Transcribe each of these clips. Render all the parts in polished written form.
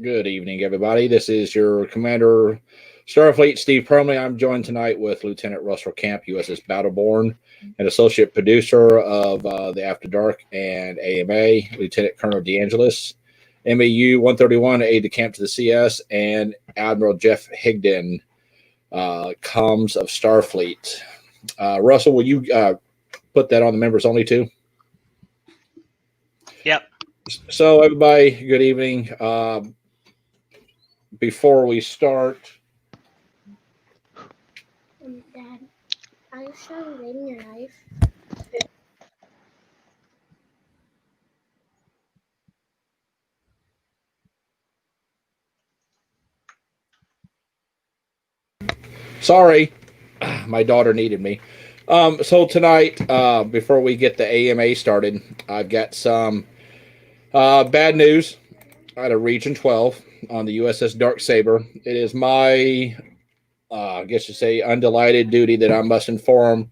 Good evening, everybody. This is your Commander Starfleet, Steve Perlman. I'm joined tonight with Lieutenant Russell Camp, U.S.S. Battleborn, and Associate Producer of the After Dark and AMA, Lieutenant Colonel Angelis, MAU 131, Aide-de-Camp to the CS, and Admiral Jeff Higdon, comms of Starfleet. Russell, will you put that on the members only too? Yep. So, everybody, good evening. Before we start, Dad, are you sharpening your knife? sorry, my daughter needed me. So tonight, before we get the AMA started, I've got some bad news out of Region 12 on the U.S.S. Dark Saber. It is my, I guess you say, undelighted duty that I must inform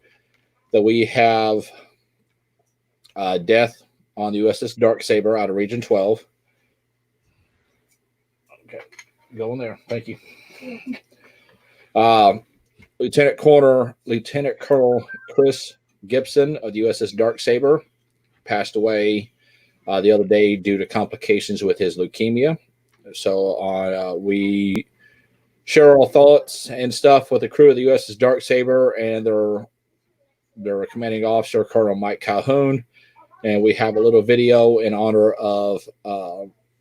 that we have death on the U.S.S. Dark Saber out of Region 12. Okay, go in there. Thank you. Lieutenant Colonel Chris Gibson of the U.S.S. Dark Saber passed away the other day due to complications with his leukemia. So we share our thoughts and stuff with the crew of the U.S.S. Dark Saber and their commanding officer, Colonel Mike Calhoun. And we have a little video in honor of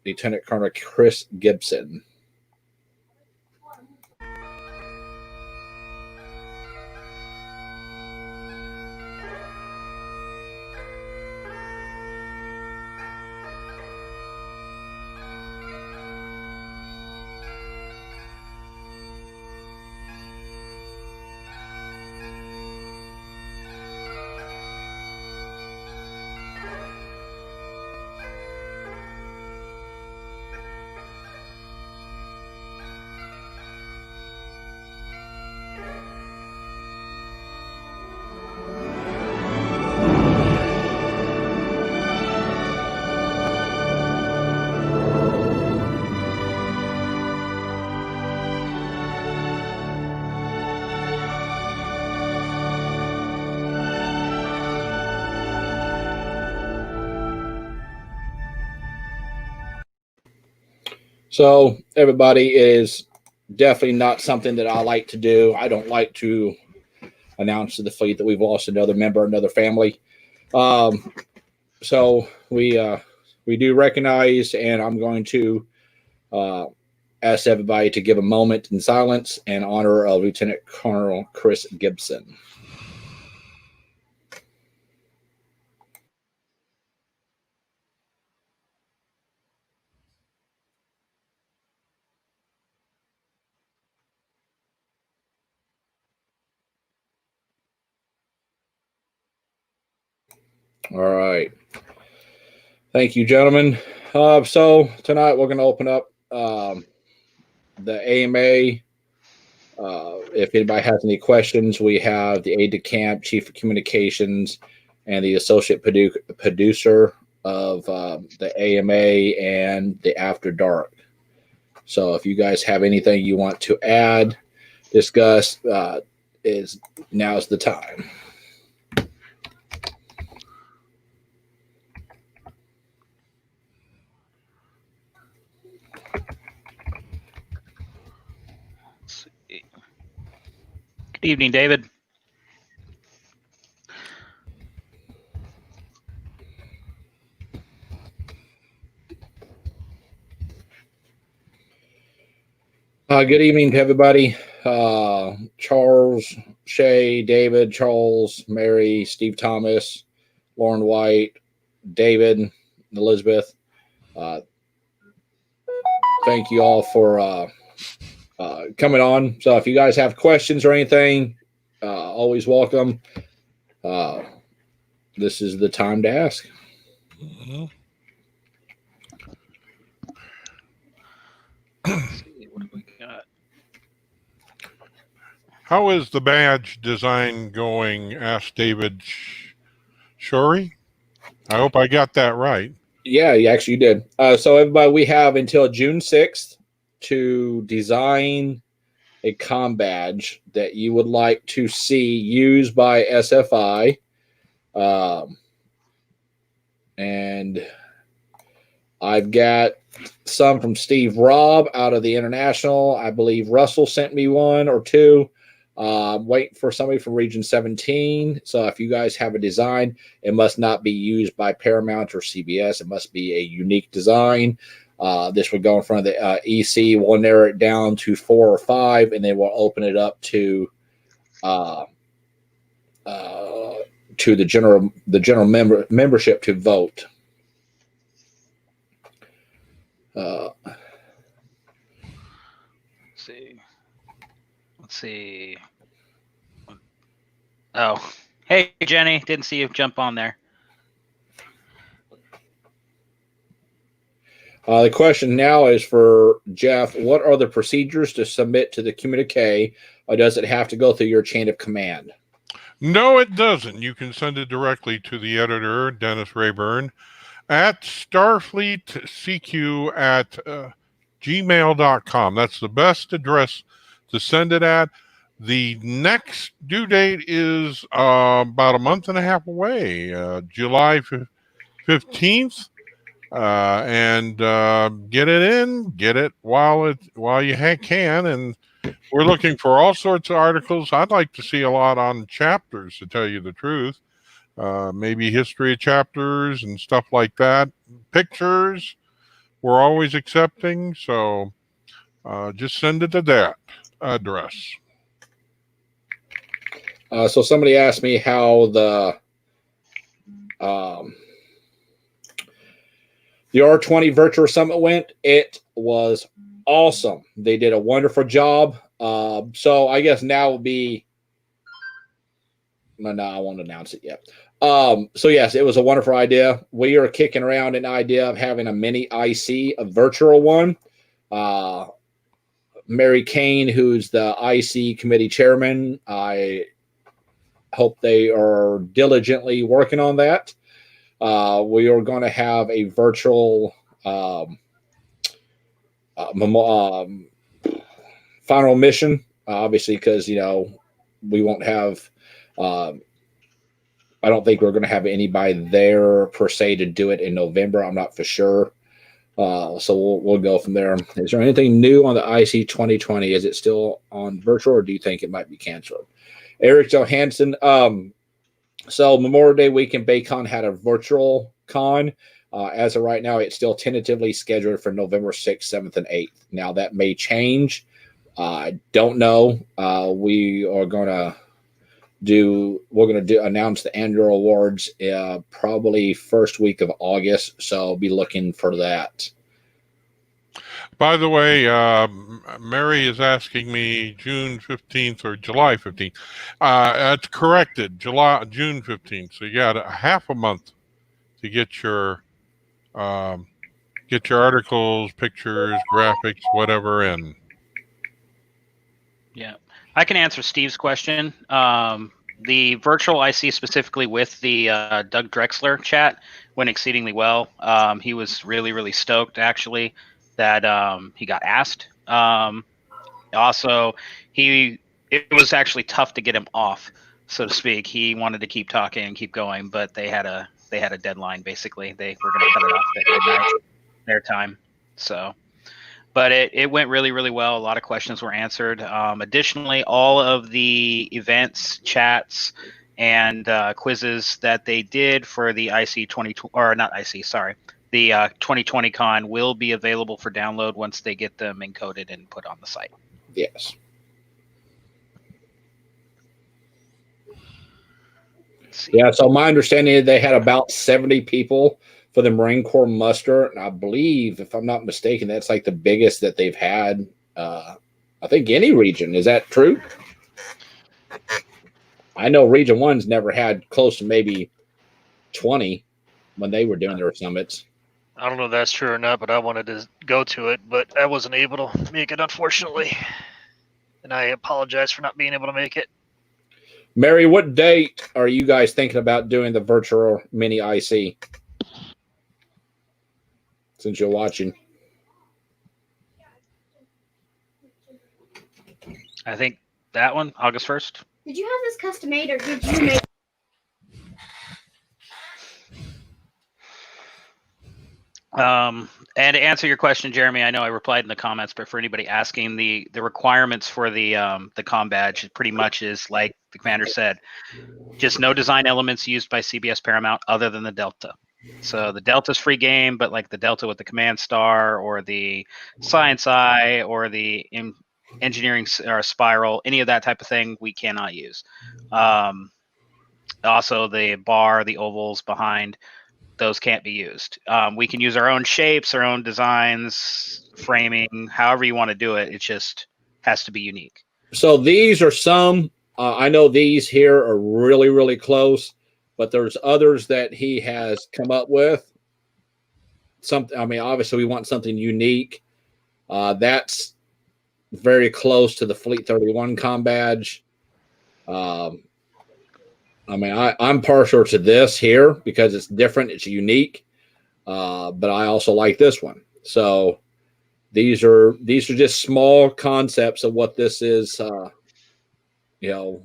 Lieutenant Colonel Chris Gibson. So everybody, is definitely not something that I like to do. I don't like to announce to the fleet that we've lost another member, another family. So we do recognize, and I'm going to ask everybody to give a moment in silence in honor of Lieutenant Colonel Chris Gibson. All right. Thank you, gentlemen. So tonight we're going to open up the AMA. If anybody has any questions, we have the Aide-de-Camp, Chief of Communications, and the Associate Producer of the AMA and the After Dark. So if you guys have anything you want to add, discuss, now's the time. Good evening, David. Good evening to everybody. Charles, Shay, David, Charles, Mary, Steve Thomas, Lauren White, David, Elizabeth. Thank you all for coming on. So if you guys have questions or anything, always welcome. This is the time to ask. What have we got? How is the badge design going? Asked David Shorey. I hope I got that right. Yeah, actually you did. So everybody, we have until June 6th to design a comm badge that you would like to see used by SFI. And I've got some from Steve Robb out of the International. I believe Russell sent me one or two. Waiting for somebody from Region 17. So if you guys have a design, it must not be used by Paramount or CBS. It must be a unique design. This would go in front of the EC. We'll narrow it down to 4 or 5, and then we'll open it up to the general membership to vote. Let's see. Oh, hey Jenny, didn't see you jump on there. The question now is for Jeff. What are the procedures to submit to the communique, or does it have to go through your chain of command? No, it doesn't. You can send it directly to the editor, Dennis Rayburn, at starfleetcq at gmail.com. That's the best address to send it at. The next due date is about a month and a half away, July 15th. And get it in, get it while you can. And we're looking for all sorts of articles. I'd like to see a lot on chapters, to tell you the truth. Maybe history of chapters and stuff like that. Pictures, we're always accepting. So just send it to that address. So somebody asked me how the R20 Virtual Summit went. It was awesome. They did a wonderful job. So I guess now will be. No, I won't announce it yet. So yes, it was a wonderful idea. We are kicking around an idea of having a mini IC, a virtual one. Mary Kane, who's the IC committee chairman, I hope they are diligently working on that. We are going to have a virtual final mission, obviously, because we won't have. I don't think we're going to have anybody there per se to do it in November. I'm not for sure. So we'll go from there. Is there anything new on the IC 2020? Is it still on virtual, or do you think it might be canceled? Eric Johansson. So Memorial Day weekend, Baycon had a virtual con. As of right now, it's still tentatively scheduled for November 6th, 7th, and 8th. Now that may change. I don't know. We're going to announce the annual awards probably first week of August. So be looking for that. By the way, Mary is asking me June 15th or July 15th. That's corrected, June 15th. So you got a half a month to get your articles, pictures, graphics, whatever in. Yeah, I can answer Steve's question. The virtual IC specifically with the Doug Drexler chat went exceedingly well. He was really, really stoked, actually, that he got asked. Also, it was actually tough to get him off, so to speak. He wanted to keep talking and keep going, but they had a deadline. Basically, they were going to cut it off at midnight their time. So, but it went really, really well. A lot of questions were answered. Additionally, all of the events, chats, and quizzes that they did for the IC 2020, or not IC, sorry, the 2020 con will be available for download once they get them encoded and put on the site. Yes. Yeah, so my understanding is they had about 70 people for the Marine Corps muster. And I believe, if I'm not mistaken, that's like the biggest that they've had, I think, any region. Is that true? I know Region 1's never had close to maybe 20 when they were doing their summits. I don't know if that's true or not, but I wanted to go to it, but I wasn't able to make it, unfortunately. And I apologize for not being able to make it. Mary, what date are you guys thinking about doing the virtual mini IC? since you're watching. I think that one, August 1st. Did you have this custom made or did you make? And to answer your question, Jeremy, I know I replied in the comments, but for anybody asking, the requirements for the comm badge pretty much is like the commander said, just no design elements used by CBS Paramount other than the Delta. So the Delta's free game, but like the Delta with the command star or the science eye or the engineering or spiral, any of that type of thing, we cannot use. Also, the bar, the ovals behind, those can't be used. We can use our own shapes, our own designs, framing, however you want to do it. It just has to be unique. So these are some. I know these here are really, really close, but there's others that he has come up with. Something. I mean, obviously, we want something unique. That's very close to the Fleet 31 comm badge. I mean, I'm partial to this here because it's different, it's unique, but I also like this one. So these are just small concepts of what this is. You know,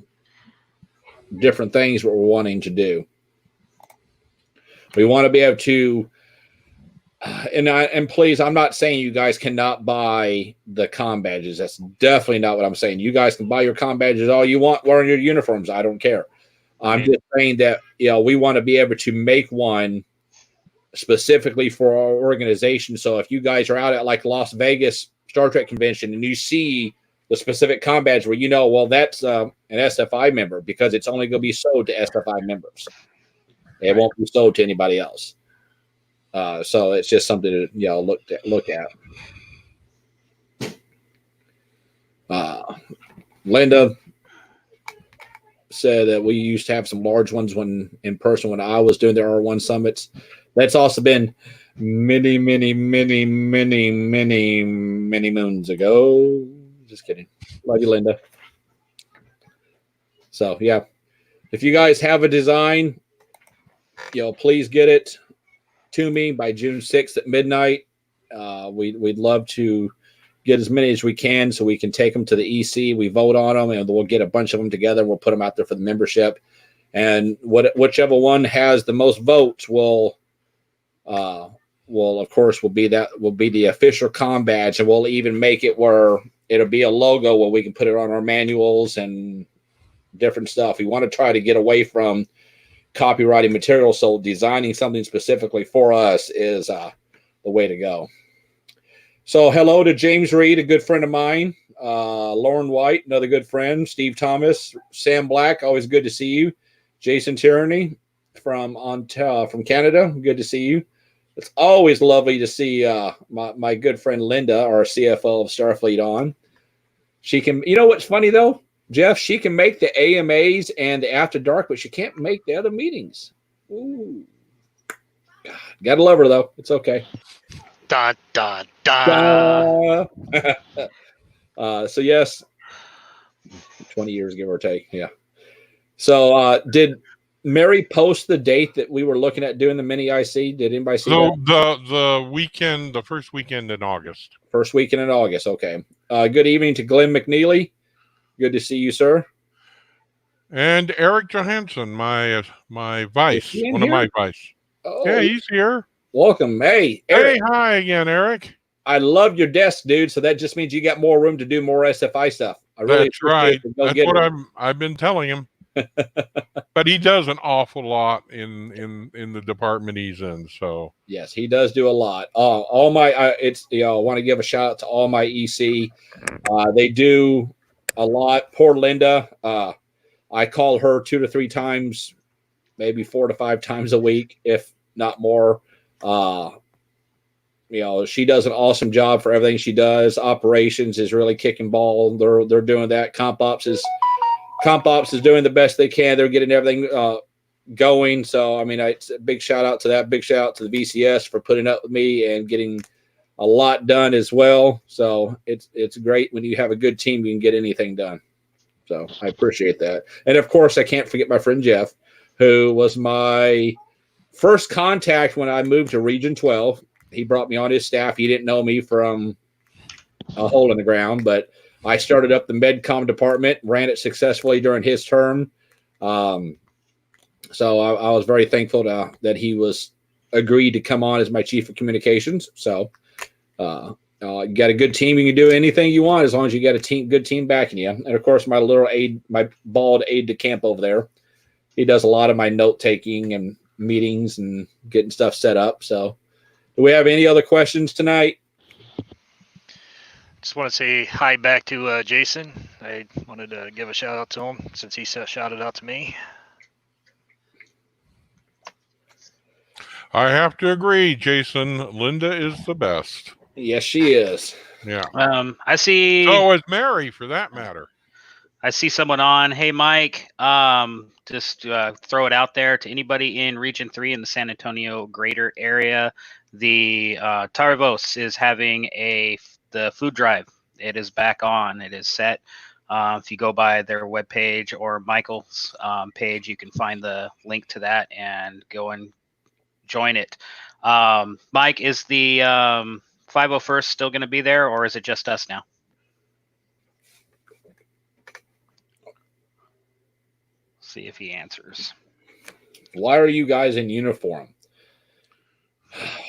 different things what we're wanting to do. We want to be able to, and please, I'm not saying you guys cannot buy the comm badges. That's definitely not what I'm saying. You guys can buy your comm badges all you want wearing your uniforms. I don't care. I'm just saying that, you know, we want to be able to make one specifically for our organization. So if you guys are out at like Las Vegas Star Trek convention and you see the specific comm badge where you know, well, that's an SFI member because it's only going to be sold to SFI members. It won't be sold to anybody else. So it's just something to, you know, look at. Linda said that we used to have some large ones when in person when I was doing the R1 summits. That's also been many moons ago. Just kidding. Love you, Linda. So yeah, if you guys have a design, you know, please get it to me by June 6th at midnight. We'd love to get as many as we can so we can take them to the EC. We vote on them and we'll get a bunch of them together. We'll put them out there for the membership. And whichever one has the most votes will of course will be the official comm badge, and we'll even make it where it'll be a logo where we can put it on our manuals and different stuff. We want to try to get away from copyrighted material, so designing something specifically for us is the way to go. So hello to James Reed, a good friend of mine. Lauren White, another good friend. Steve Thomas, Sam Black, always good to see you. Jason Tierney from Canada, good to see you. It's always lovely to see my good friend Linda, our CFO of Starfleet, on. She can, you know what's funny though, Jeff? She can make the AMAs and the After Dark, but she can't make the other meetings. Ooh. God, gotta love her though. It's okay. Da, da, da. So yes, 20 years, give or take. Yeah. So did Mary post the date that we were looking at doing the mini IC? Did anybody see that? The weekend, the first weekend in August. First weekend in August. Okay. Good evening to Glenn McNeely. Good to see you, sir. And Eric Johansson, my vice, one of my vice. Oh, yeah, he's here. Welcome. Hey, Eric. Hey, hi again, Eric. I love your desk, dude. So that just means you got more room to do more SFI stuff. I really That's right. That's what I've been telling him. But he does an awful lot in the department he's in. So yes, he does do a lot. All my I want to give a shout out to all my EC. They do a lot. Poor Linda. I call her 2 to 3 times, maybe 4 to 5 times a week, if not more. She does an awesome job for everything she does. Operations is really kicking ball. They're doing that. Comp ops is doing the best they can. They're getting everything going. So I mean, it's a big shout out to that. Big shout out to the VCS for putting up with me and getting a lot done as well. So it's great when you have a good team, you can get anything done. So I appreciate that. And of course, I can't forget my friend Jeff, who was my first contact when I moved to Region 12. he brought me on his staff. He didn't know me from a hole in the ground, but I started up the MedCom department, ran it successfully during his term. So I was very thankful that he was agreed to come on as my chief of communications. So you got a good team. You can do anything you want as long as you got a good team backing you. And of course, my bald aide-de-camp over there, he does a lot of my note taking and meetings and getting stuff set up. So do we have any other questions tonight? Just want to say hi back to Jason. I wanted to give a shout out to him since he shouted out to me. I have to agree, Jason. Linda is the best. Yes, she is. Yeah. I see. So is Mary, for that matter. I see someone on. Hey, Mike. Just throw it out there to anybody in Region 3 in the San Antonio greater area. The Tarvos is having the food drive. It is back on. It is set. If you go by their webpage or Michael's page, you can find the link to that and go and join it. Mike, is the 501st still going to be there, or is it just us now? See if he answers. Why are you guys in uniform?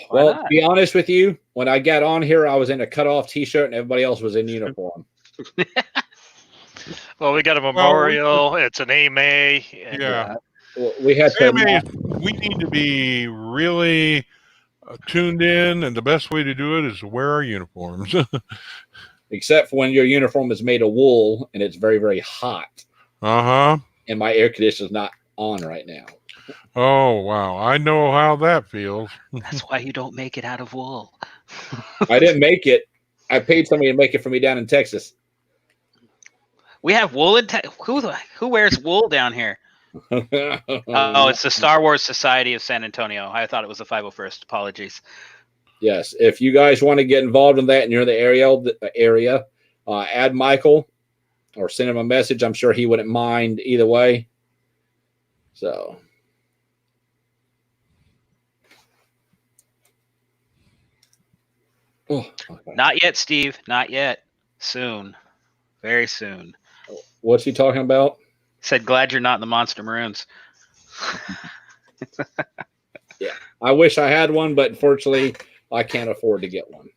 Well, to be honest with you, when I got on here, I was in a cutoff T-shirt and everybody else was in uniform. Well, we got a memorial. It's an AMA. Yeah. Well, we had to. We need to be really tuned in, and the best way to do it is to wear our uniforms. Except for when your uniform is made of wool and it's very, very hot. Uh-huh. And my air conditioner is not on right now. Oh, wow. I know how that feels. That's why you don't make it out of wool. I didn't make it. I paid somebody to make it for me down in Texas. We have wool in who wears wool down here? Oh, it's the Star Wars Society of San Antonio. I thought it was the 501st. Apologies. Yes. If you guys want to get involved in that and you're in the area, add Michael or send him a message. I'm sure he wouldn't mind either way. So. Oh, okay. Not yet, Steve. Not yet. Soon. Very soon. What's he talking about? Said, glad you're not in the Monster Maroons. Yeah. I wish I had one, but unfortunately, I can't afford to get one.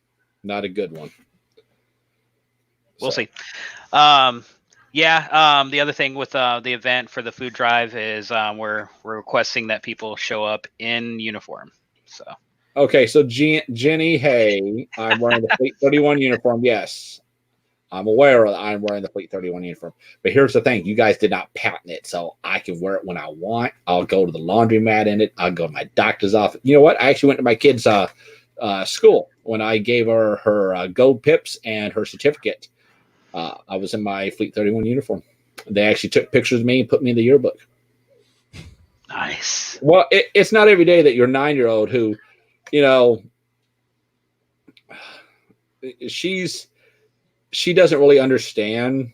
Not a good one. We'll see. The other thing with the event for the food drive is we're requesting that people show up in uniform. So. Okay, so Jenny, hey, I'm wearing the Fleet 31 uniform. Yes, I'm aware that I'm wearing the Fleet 31 uniform. But here's the thing. You guys did not patent it, so I can wear it when I want. I'll go to the laundromat in it. I'll go to my doctor's office. You know what? I actually went to my kid's school when I gave her gold pips and her certificate. I was in my Fleet 31 uniform. They actually took pictures of me and put me in the yearbook. Nice. Well, it's not every day that your 9-year-old who, you know, she doesn't really understand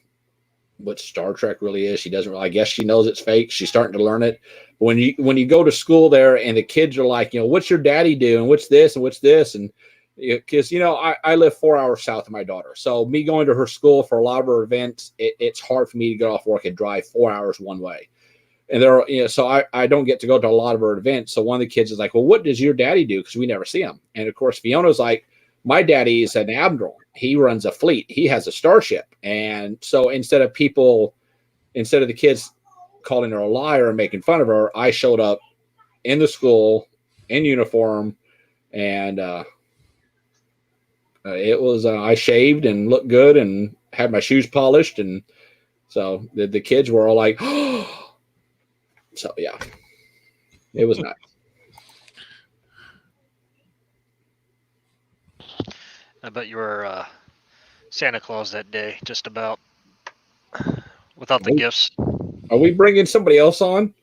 what Star Trek really is. She doesn't really, I guess she knows it's fake. She's starting to learn it. But when you go to school there and the kids are like, you know, what's your daddy doing? What's this and what's this? And because, you know, I live 4 hours south of my daughter. So me going to her school for a lot of her events, it's hard for me to get off work and drive 4 hours one way. And there, you know, so I don't get to go to a lot of her events. So one of the kids is like, well, what does your daddy do? Because we never see him. And of course, Fiona's like, my daddy is an admiral. He runs a fleet. He has a starship. And so instead of the kids calling her a liar and making fun of her, I showed up in the school in uniform, and it was I shaved and looked good and had my shoes polished, and so the kids were all like, oh. So yeah, it was nice. I bet you were Santa Claus that day, just about, without the gifts. Are we bringing somebody else on?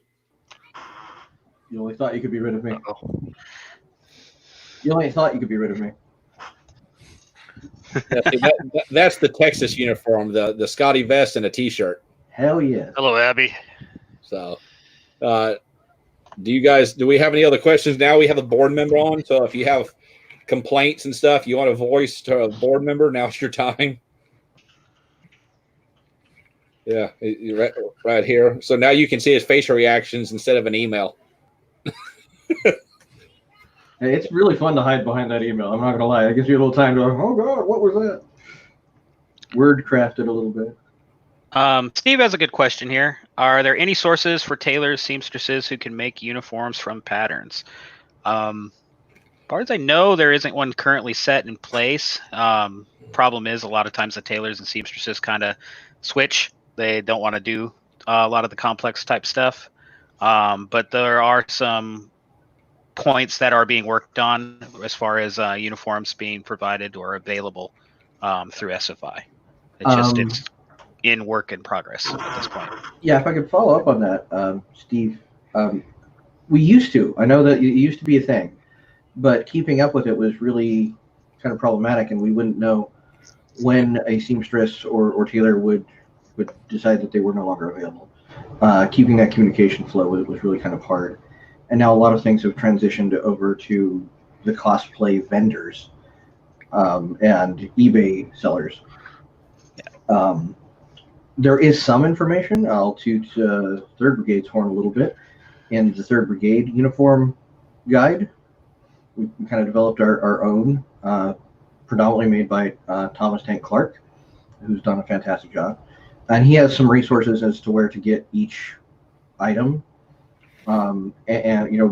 You only thought you could be rid of me. Uh-oh. You only thought you could be rid of me. That's the Texas uniform, the Scotty vest and a T-shirt. Hell yeah. Hello, Abby. So, do we have any other questions now? We have a board member on, so if you have complaints and stuff you want to voice to a board member, now's your time. Yeah, right here. So now you can see his facial reactions instead of an email. Hey, it's really fun to hide behind that email. I'm not gonna lie. It gives you a little time to, oh god, what was that? Word crafted a little bit. Steve has a good question here. Are there any sources for tailors, seamstresses who can make uniforms from patterns? As far as I know, there isn't one currently set in place. Problem is, a lot of times the tailors and seamstresses kind of switch. They don't want to do a lot of the complex type stuff. But there are some points that are being worked on as far as uniforms being provided or available through SFI. It's in work in progress at this point. Yeah, if I could follow up on that, Steve, we used to. I know that it used to be a thing, but keeping up with it was really kind of problematic, and we wouldn't know when a seamstress or tailor would decide that they were no longer available. Keeping that communication flow was really kind of hard. And now a lot of things have transitioned over to the cosplay vendors and eBay sellers. There is some information. I'll toot 3rd Brigade's horn a little bit. In the 3rd Brigade uniform guide, we kind of developed our own, predominantly made by Thomas Tank Clark, who's done a fantastic job. And he has some resources as to where to get each item. And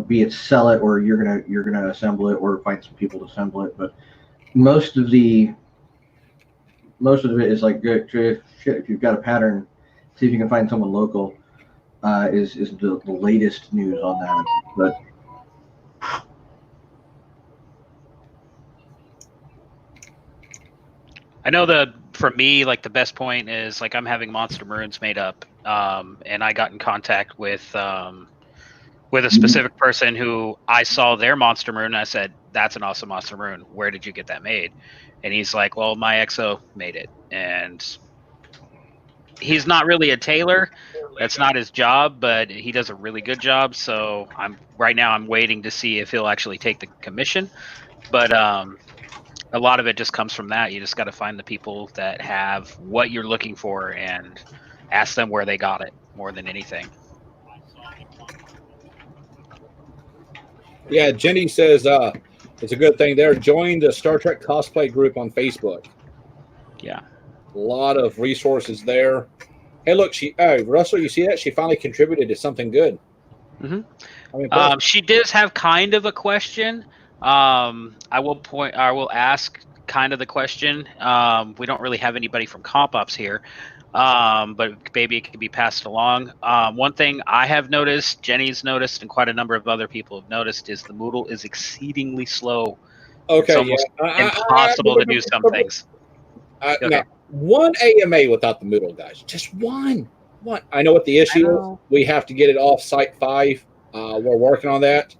be it sell it or you're gonna assemble it or find some people to assemble it. But most of it is like, good shit, if you've got a pattern, see if you can find someone local. Is the latest news on that. But I know for me, like the best point is like I'm having Monster Maroons made up, and I got in contact with a specific person who I saw their Monster Maroon. And I said, "That's an awesome Monster Maroon. Where did you get that made?" And he's like, "Well, my XO made it." And he's not really a tailor. That's not his job, but he does a really good job. So I'm waiting to see if he'll actually take the commission. But a lot of it just comes from that. You just got to find the people that have what you're looking for and ask them where they got it more than anything. Yeah, Jenny says it's a good thing there. Join the Star Trek cosplay group on Facebook. Yeah. A lot of resources there. Hey, look, Russell, you see that? She finally contributed to something good. Mm-hmm. I mean, she does have kind of a question. I will ask kind of the question. We don't really have anybody from Comp Ops here, but maybe it can be passed along. One thing I have noticed, Jenny's noticed, and quite a number of other people have noticed is the Moodle is exceedingly slow. Okay, it's almost impossible to do some things. No, one AMA without the Moodle, guys. Just one. I know what the issue is. We have to get it off Site 5. We're working on that.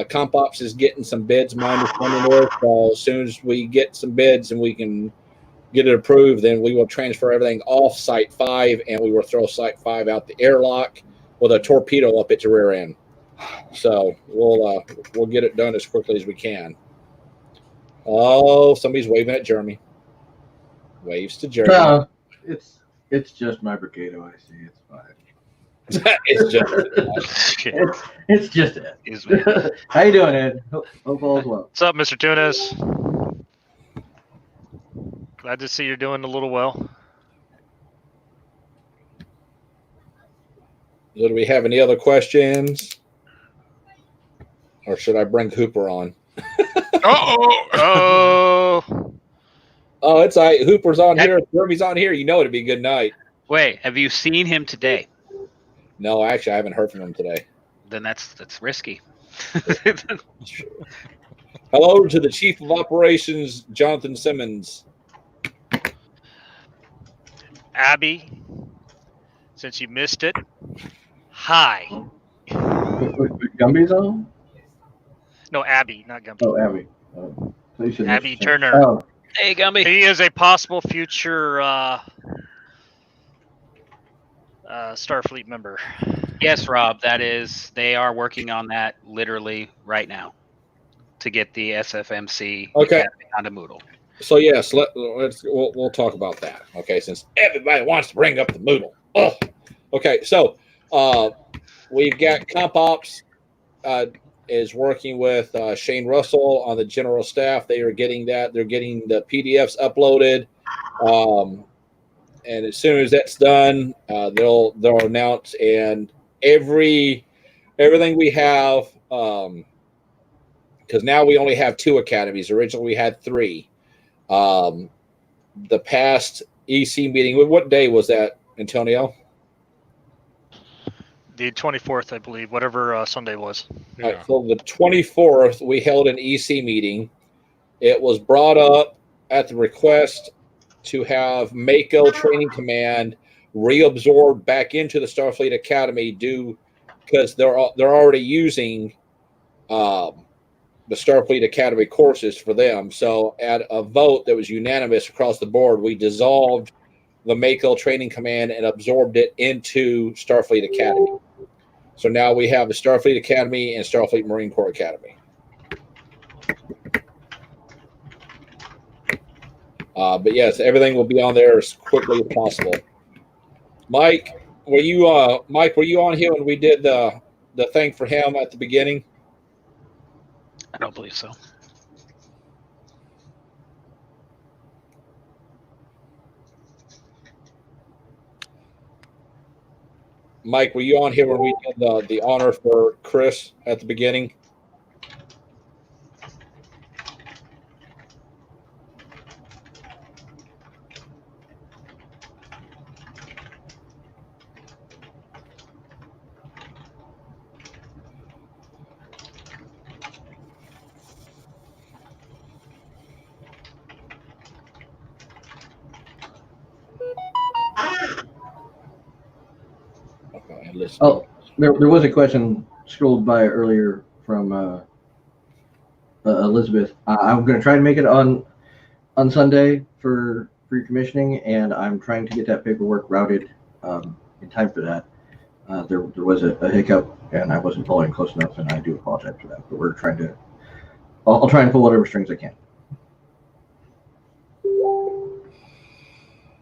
Comp Ops is getting some bids. My understanding is, as soon as we get some bids and we can get it approved, then we will transfer everything off Site 5, and we will throw Site 5 out the airlock with a torpedo up its rear end. So we'll get it done as quickly as we can. Oh, somebody's waving at Jeremy. Waves to Jeremy. No, it's just my brigade OIC. It's fine. it's just it. How you doing, Ed? Hope all is well. What's up, Mr. Tunis? Glad to see you're doing a little well. So do we have any other questions? Or should I bring Hooper on? Oh, it's all right. Hooper's on here. Jeremy's on here. You know it'd be a good night. Wait, have you seen him today? No, actually, I haven't heard from him today. Then that's risky. Hello to the Chief of Operations, Jonathan Simmons. Abby, since you missed it, hi. Gumby's on? No, Abby, not Gumby. Oh, Abby. Abby Turner. Oh. Hey, Gumby. He is a possible future Starfleet member. Yes, Rob, that is. They are working on that literally right now. to get the SFMC Okay. Academy onto Moodle. So yes, we'll talk about that. Okay, since everybody wants to bring up the Moodle. Oh, okay. So we've got Comp Ops is working with Shane Russell on the general staff. They are getting that. They're getting the PDFs uploaded, and as soon as that's done, they'll announce and everything we have. Because now we only have 2 academies. Originally, we had 3. The past EC meeting, what day was that, Antonio? The 24th, I believe, whatever Sunday was. Yeah. All right, so the 24th, we held an EC meeting. It was brought up at the request to have Mako Training Command reabsorbed back into the Starfleet Academy because they're already using the Starfleet Academy courses for them. So at a vote that was unanimous across the board, we dissolved the Mako Training Command and absorbed it into Starfleet Academy. So now we have the Starfleet Academy and Starfleet Marine Corps Academy. But yes, everything will be on there as quickly as possible. Mike, were you on here when we did the thing for him at the beginning? I don't believe so. Mike, were you on here when we did the honor for Chris at the beginning? Oh, there was a question scrolled by earlier from Elizabeth. I'm going to try to make it on Sunday for pre-commissioning, and I'm trying to get that paperwork routed in time for that. There was a hiccup, and I wasn't following close enough, and I do apologize for that. But we're trying to. I'll try and pull whatever strings I can.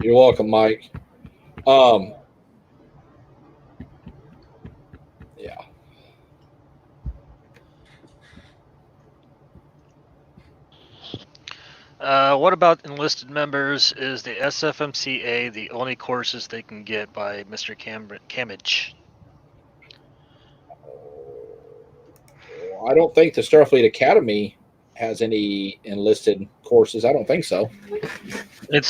You're welcome, Mike. Yeah. What about enlisted members? Is the SFMCA the only courses they can get by Mr. Camage? I don't think the Starfleet Academy has any enlisted courses. I don't think so.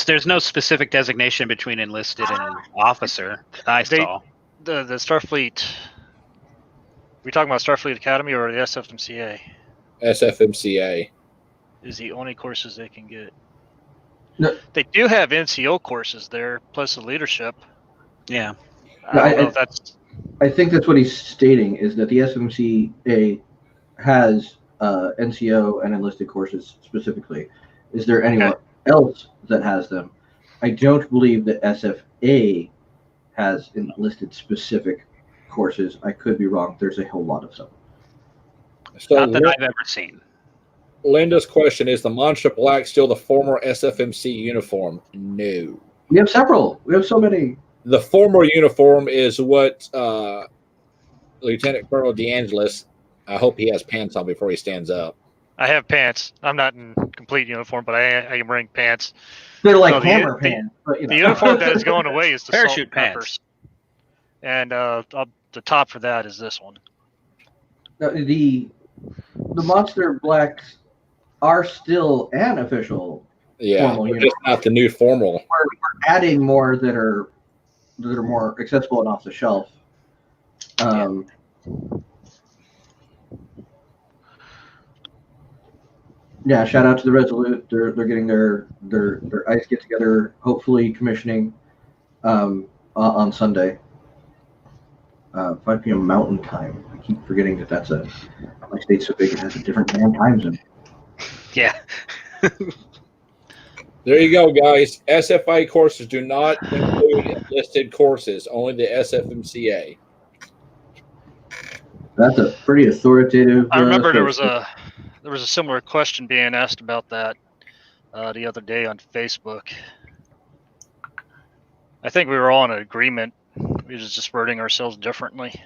There's no specific designation between enlisted and officer that I saw. The Starfleet. We talking about Starfleet Academy or the SFMCA? SFMCA is the only courses they can get. No. They do have NCO courses there, plus the leadership. Yeah. I don't know if that's. I think that's what he's stating, is that the SMCA has NCO and enlisted courses specifically. Is there anyone else that has them? I don't believe that SFA has enlisted specific courses. I could be wrong. There's a whole lot of them. So not that I've ever seen. Linda's question, is the Monster Black still the former SFMC uniform? No. We have several. We have so many. The former uniform is what Lieutenant Colonel Angelis. I hope he has pants on before he stands up. I have pants. I'm not in complete uniform, but I am wearing pants. They're like hammer pants. But, you know. The uniform that is going away is the parachute pants. pants. And the top for that is this one. The Monster Blacks are still an official formal uniform. Just not the new formal. We're adding more that are more accessible and off the shelf. Yeah, shout out to the Resolute. They're getting their ice get together, hopefully commissioning on Sunday. 5 p.m. Mountain Time. I keep forgetting that that's my state's so big it has a different damn time zone. Yeah. There you go, guys. SFI courses do not include enlisted courses, only the SFMCA. That's a pretty authoritative. I remember there was there was a similar question being asked about that the other day on Facebook. I think we were all in agreement. We were just wording ourselves differently.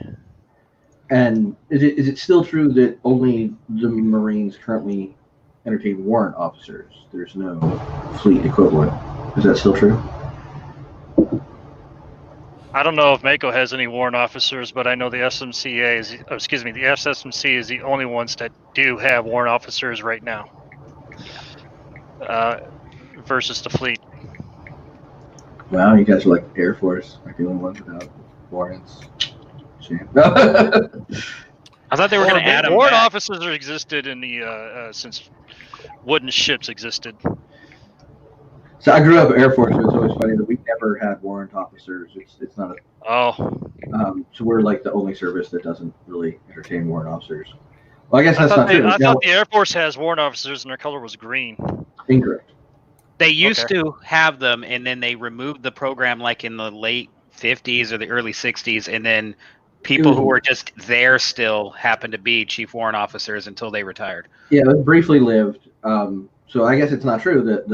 And is it still true that only the Marines currently entertain warrant officers? There's no fleet equivalent. Is that still true? I don't know if Mako has any warrant officers, but I know the SMCA is, the SSMC is the only ones that do have warrant officers right now. Versus the fleet. Wow, you guys are like Air Force, like the only ones without warrants. Shame. I thought they were going to add them warrant back. officers are existed in the since wooden ships existed. So I grew up Air Force, so it's always funny that we never had warrant officers. It's not a. Oh. So we're like the only service that doesn't really entertain warrant officers. Well, I guess that's not true. I thought the Air Force has warrant officers and their color was green. Incorrect. They used to have them, and then they removed the program like in the late 50s or the early 60s, and then people who were just there still happened to be chief warrant officers until they retired. Yeah, it briefly lived. So I guess it's not true that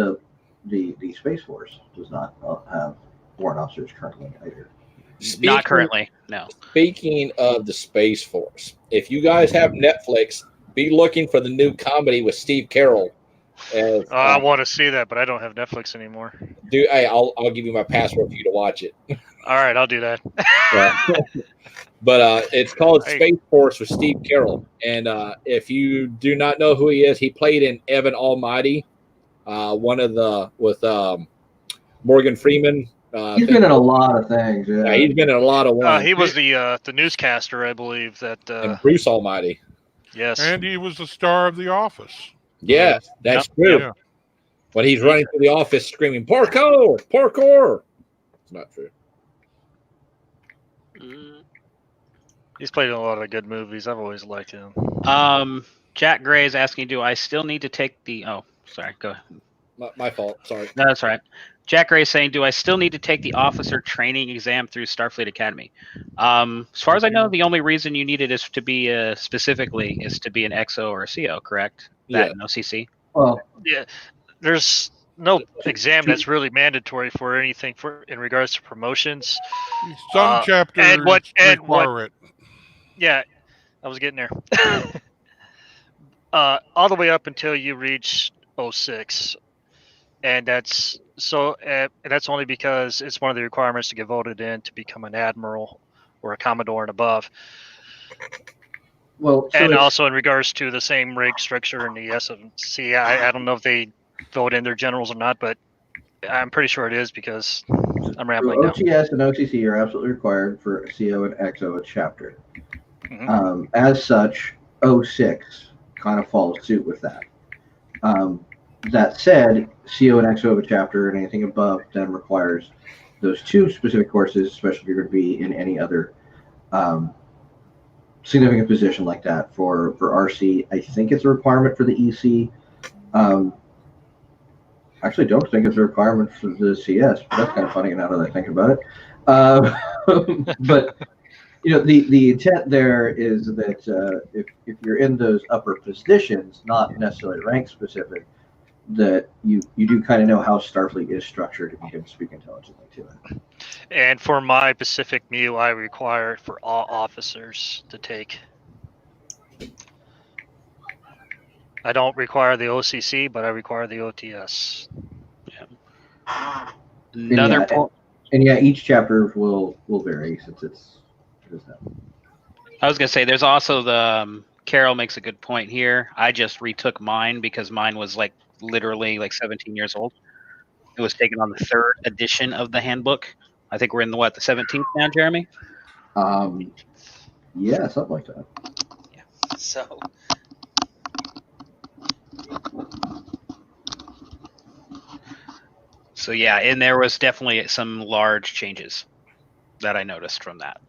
the Space Force does not have warrant officers currently either. Not currently, no. Speaking of the Space Force, if you guys have Netflix, be looking for the new comedy with Steve Carell. I want to see that, but I don't have Netflix anymore. Hey, I'll give you my password for you to watch it. All right, I'll do that. But it's called Space Force with Steve Carell, and if you do not know who he is, he played in Evan Almighty, with Morgan Freeman. He's been in a lot of things. Yeah, he's been in a lot of ones. He was the newscaster, I believe. And Bruce Almighty. Yes, and he was the star of The Office. Yes, that's true. Yeah. But he's running through the office screaming, "Parkour! Parkour!" It's not true. He's played in a lot of good movies. I've always liked him. Jack Gray is asking, do I still need to take the... Oh, sorry, go ahead. My fault, sorry. No, that's right. Jack Gray is saying, do I still need to take the officer training exam through Starfleet Academy? As far as I know, the only reason you need it is to be, specifically, is to be an XO or a CO, correct? That and OCC? Well, yeah. There's no exam that's really mandatory for anything in regards to promotions. Some chapters require it. Yeah, I was getting there. All the way up until you reach 06. And that's only because it's one of the requirements to get voted in to become an admiral or a commodore and above. Well, and also in regards to the same rank structure in the SMC, I don't know if they vote in their generals or not, but I'm pretty sure it is because I'm rambling now. OTS and OCC are absolutely required for CO and XO a chapter. Mm-hmm. As such, 06 kind of follows suit with that. That said, CO and XO of a chapter and anything above then requires those two specific courses, especially if you're going to be in any other significant position like that. For RC, I think it's a requirement for the EC. Actually, don't think it's a requirement for the CS, but that's kind of funny now that I think about it. But the intent there is that if you're in those upper positions, not necessarily rank specific, that you do kind of know how Starfleet is structured if you can speak intelligently to it. And for my Pacific MEU, I require for all officers to take. I don't require the OCC, but I require the OTS. Yeah. Each chapter will vary since it's that. I was gonna say there's also the Carol makes a good point here. I just retook mine because mine was like literally like 17 years old. It was taken on the 3rd edition of the handbook. I think we're in the 17th now, Jeremy? Yeah, something like that. Yeah. So yeah, and there was definitely some large changes that I noticed from that.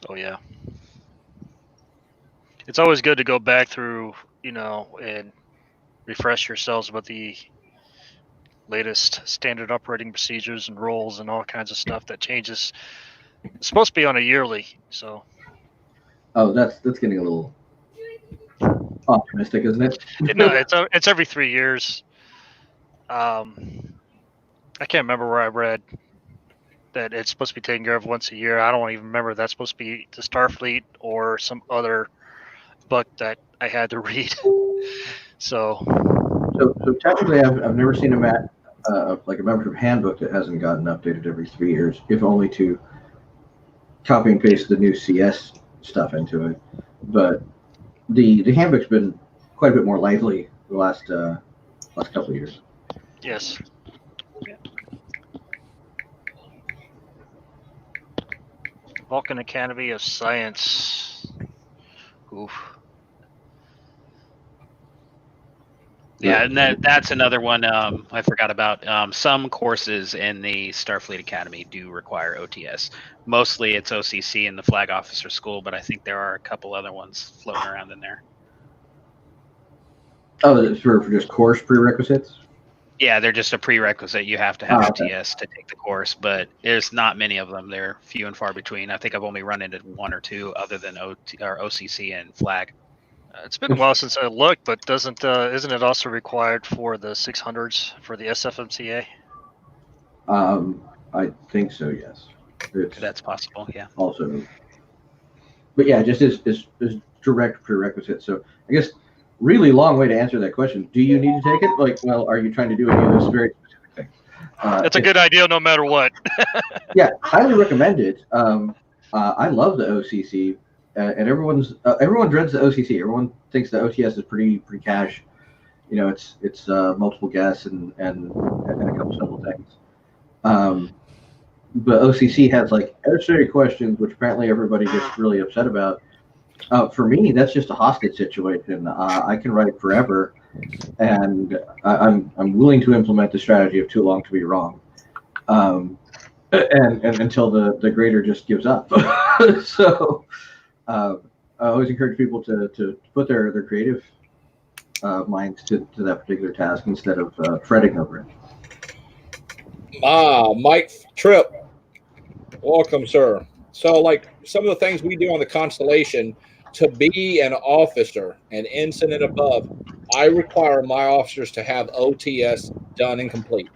Oh yeah. It's always good to go back through, and refresh yourselves with the latest standard operating procedures and roles and all kinds of stuff that changes. It's supposed to be on a yearly, so. Oh, that's getting a little optimistic, isn't it? No, it's every 3 years. I can't remember where I read that it's supposed to be taken care of once a year. I don't even remember if that's supposed to be the Starfleet or some other book that I had to read. So technically, I've never seen like a membership handbook that hasn't gotten updated every 3 years, if only to copy and paste the new CS stuff into it. But the handbook's been quite a bit more lively the last couple of years. yes. Vulcan Academy of Science. Oof. Yeah, and that's another one I forgot about. Some courses in the Starfleet Academy do require OTS. Mostly it's OCC in the Flag Officer School, but I think there are a couple other ones floating around in there. Oh, it's for just course prerequisites? Yeah, they're just a prerequisite. You have to have okay. OTS to take the course, but there's not many of them. They're few and far between. I think I've only run into one or two other than OCC and Flag. It's been a while since I looked, but isn't it also required for the 600s for the SFMCA? I think so, yes. That's possible, yeah. Also, but yeah, just is direct prerequisite. So I guess really long way to answer that question. Do you need to take it? Like, well, are you trying to do any of this very specific thing? It's a good idea no matter what. Yeah, highly recommend it. I love the OCC, and everyone dreads the OCC. Everyone thinks the OTS is pretty cash. You know, it's multiple guests and a couple simple things. But OCC has like adversary questions, which apparently everybody gets really upset about. For me, that's just a hostage situation. I can write forever, and I'm willing to implement the strategy of too long to be wrong, and until the grader just gives up. So I always encourage people to put their creative minds to that particular task instead of fretting over it. Mike Tripp, welcome, sir. So, like some of the things we do on the Constellation, to be an officer, an ensign and above, I require my officers to have OTS done and complete.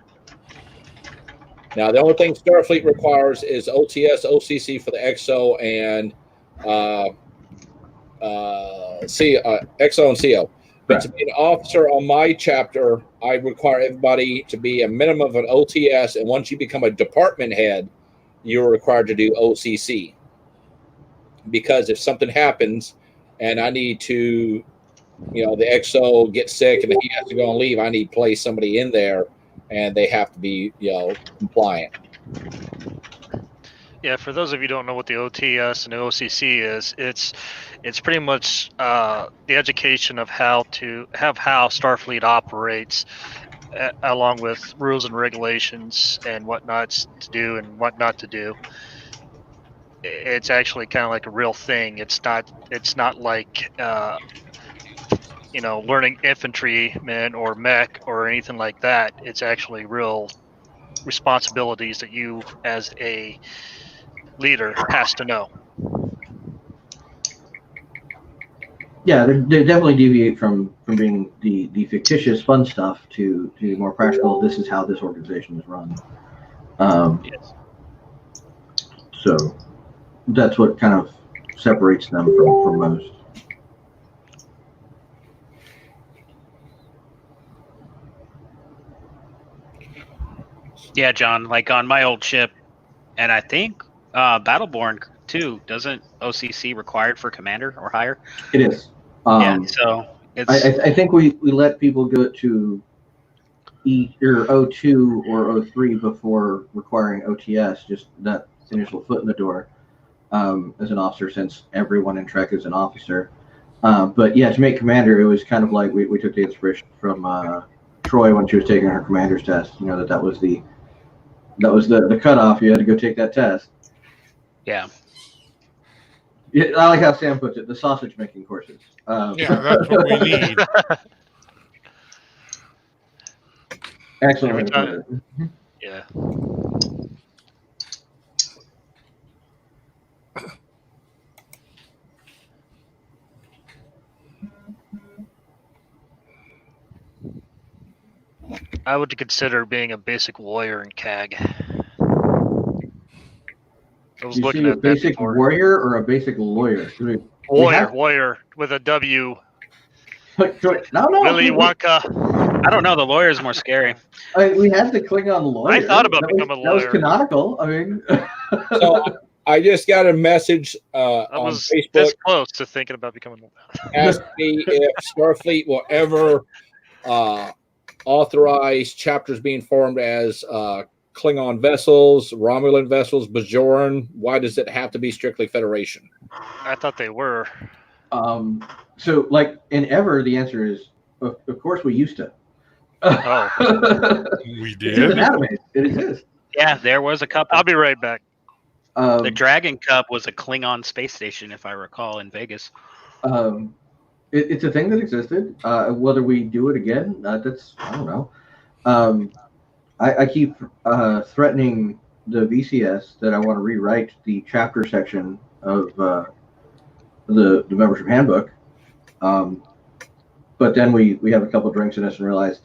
Now, the only thing Starfleet requires is OTS, OCC for the XO and XO and CO. But to be an officer on my chapter, I require everybody to be a minimum of an OTS, and once you become a department head, you're required to do OCC. Because if something happens and I need to, the XO gets sick and he has to go and leave, I need to place somebody in there, and they have to be, compliant. Yeah, for those of you who don't know what the OTS and the OCC is, it's pretty much the education of how Starfleet operates, along with rules and regulations and what not to do and what not to do. It's actually kind of like a real thing. It's not like learning infantryman or mech or anything like that. It's actually real responsibilities that you as a leader has to know. Yeah, they definitely deviate from being the fictitious fun stuff to the more practical. This is how this organization is run. Yes. So that's what kind of separates them from most. Yeah, John, like on my old ship, and I think Battleborn too, doesn't OCC required for commander or higher? It is. Yeah, so it's. I think we let people go to either O2 or O3 before requiring OTS, just that initial foot in the door as an officer, since everyone in Trek is an officer. But yeah, to make commander, it was kind of like we took the inspiration from Troy when she was taking her commander's test. That was the cutoff. You had to go take that test. Yeah. Yeah, I like how Sam puts it, the sausage making courses. Yeah, that's what we need. Excellent. Yeah. I would consider being a basic warrior in CAG. I was You looking see a at that basic before. warrior or a basic lawyer? Warrior with a W. No. Willy Wonka. I don't know. The lawyer is more scary. We had the Klingon lawyer. I thought about becoming a That was lawyer. canonical. I mean, So I just got a message I on was Facebook this close to thinking about becoming a lawyer. asking me if Starfleet will ever authorize chapters being formed as Klingon vessels, Romulan vessels, Bajoran. Why does it have to be strictly Federation? I thought they were. so like in Ever, the answer is of course we used to. Oh. We It's in the did. database. It exists. Yeah, there was a couple. I'll be right back. The Dragon Cup was a Klingon space station, if I recall, in Vegas. It's a thing that existed. Whether we do it again, that's I don't know. I keep threatening the VCS that I want to rewrite the chapter section of the membership handbook. But then we have a couple of drinks in us and realize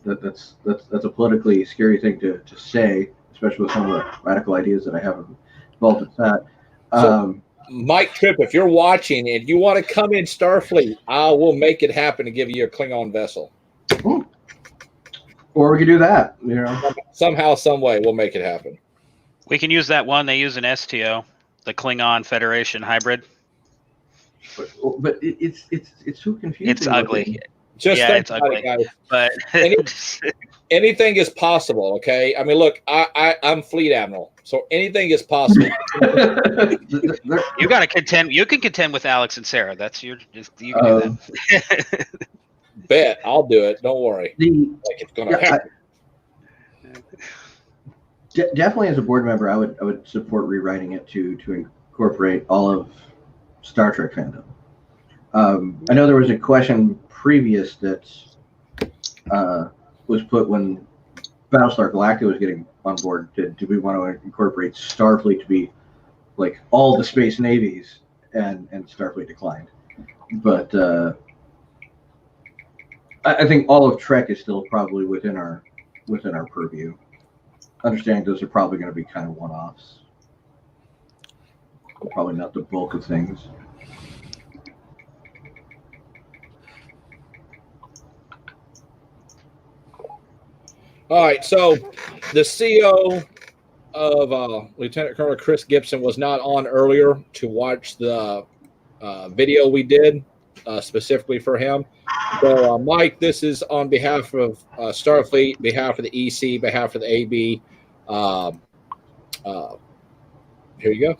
that's a politically scary thing to say, especially with some of the radical ideas that I have involved with that. So, Mike Tripp, if you're watching and you want to come in Starfleet, I will make it happen and give you a Klingon vessel. Or we could do that, you know. Somehow, some way, we'll make it happen. We can use that one they use in STO, the Klingon Federation hybrid. But it's too confusing. It's ugly. Just Yeah, think it's about ugly. it, guys. But Anything is possible, okay? I mean, look, I'm Fleet Admiral, so anything is possible. you got to contend. You can contend with Alex and Sarah. That's you can do that. Bet I'll do it. Don't worry. Like it's gonna happen. Definitely, as a board member, I would support rewriting it to incorporate all of Star Trek fandom. I know there was a question previous that was put when Battlestar Galactica was getting on board. Do we want to incorporate Starfleet to be like all the space navies? And Starfleet declined. But I think all of Trek is still probably within our purview. Understanding those are probably going to be kind of one-offs. Probably not the bulk of things. All right, so the CO of Lieutenant Colonel Chris Gibson was not on earlier to watch the video we did specifically for him. So, Mike, this is on behalf of Starfleet, behalf of the EC, behalf of the AB. Here you go.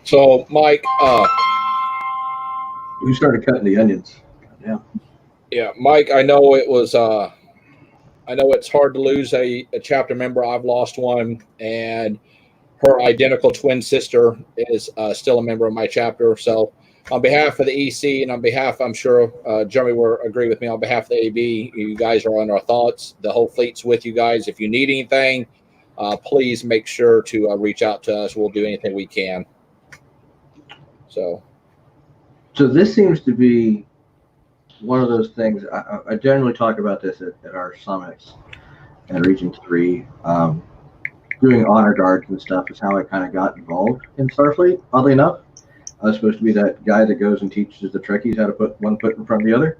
So, Mike, we started cutting the onions. Yeah, Mike, I know it was. I know it's hard to lose a chapter member. I've lost one, and her identical twin sister is still a member of my chapter. So, on behalf of the EC and on behalf, I'm sure Jeremy will agree with me. On behalf of the AB, you guys are on our thoughts. The whole fleet's with you guys. If you need anything, please make sure to reach out to us. We'll do anything we can. So this seems to be one of those things. I generally talk about this at our summits in Region 3. Doing honor guards and stuff is how I kind of got involved in Starfleet, oddly enough. I was supposed to be that guy that goes and teaches the Trekkies how to put one foot in front of the other.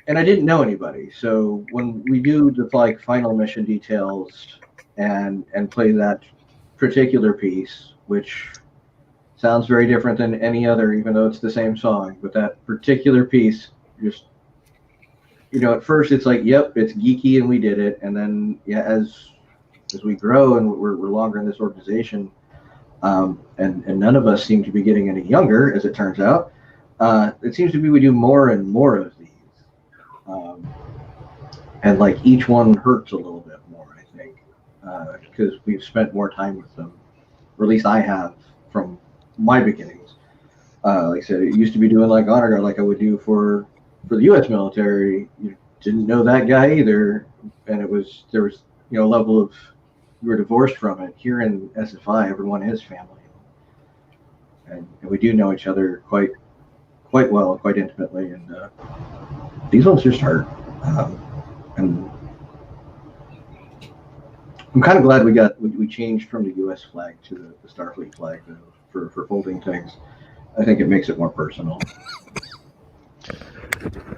and I didn't know anybody. So when we do the like final mission details and play that particular piece, which sounds very different than any other, even though it's the same song, but that particular piece just, at first it's like, yep, it's geeky and we did it, and then as we grow and we're longer in this organization, and none of us seem to be getting any younger, as it turns out. It seems to be we do more and more of these, and like each one hurts a little bit more, I think, because we've spent more time with them, or at least I have from my beginnings. Like I said, it used to be doing like honor guard, like I would do for the U.S. military. You didn't know that guy either, and there was a level of, we were divorced from it. Here in SFI, everyone is family, and we do know each other quite well, quite intimately, and these ones just hurt. And I'm kind of glad we changed from the U.S. flag to the Starfleet flag for folding things. I think it makes it more personal.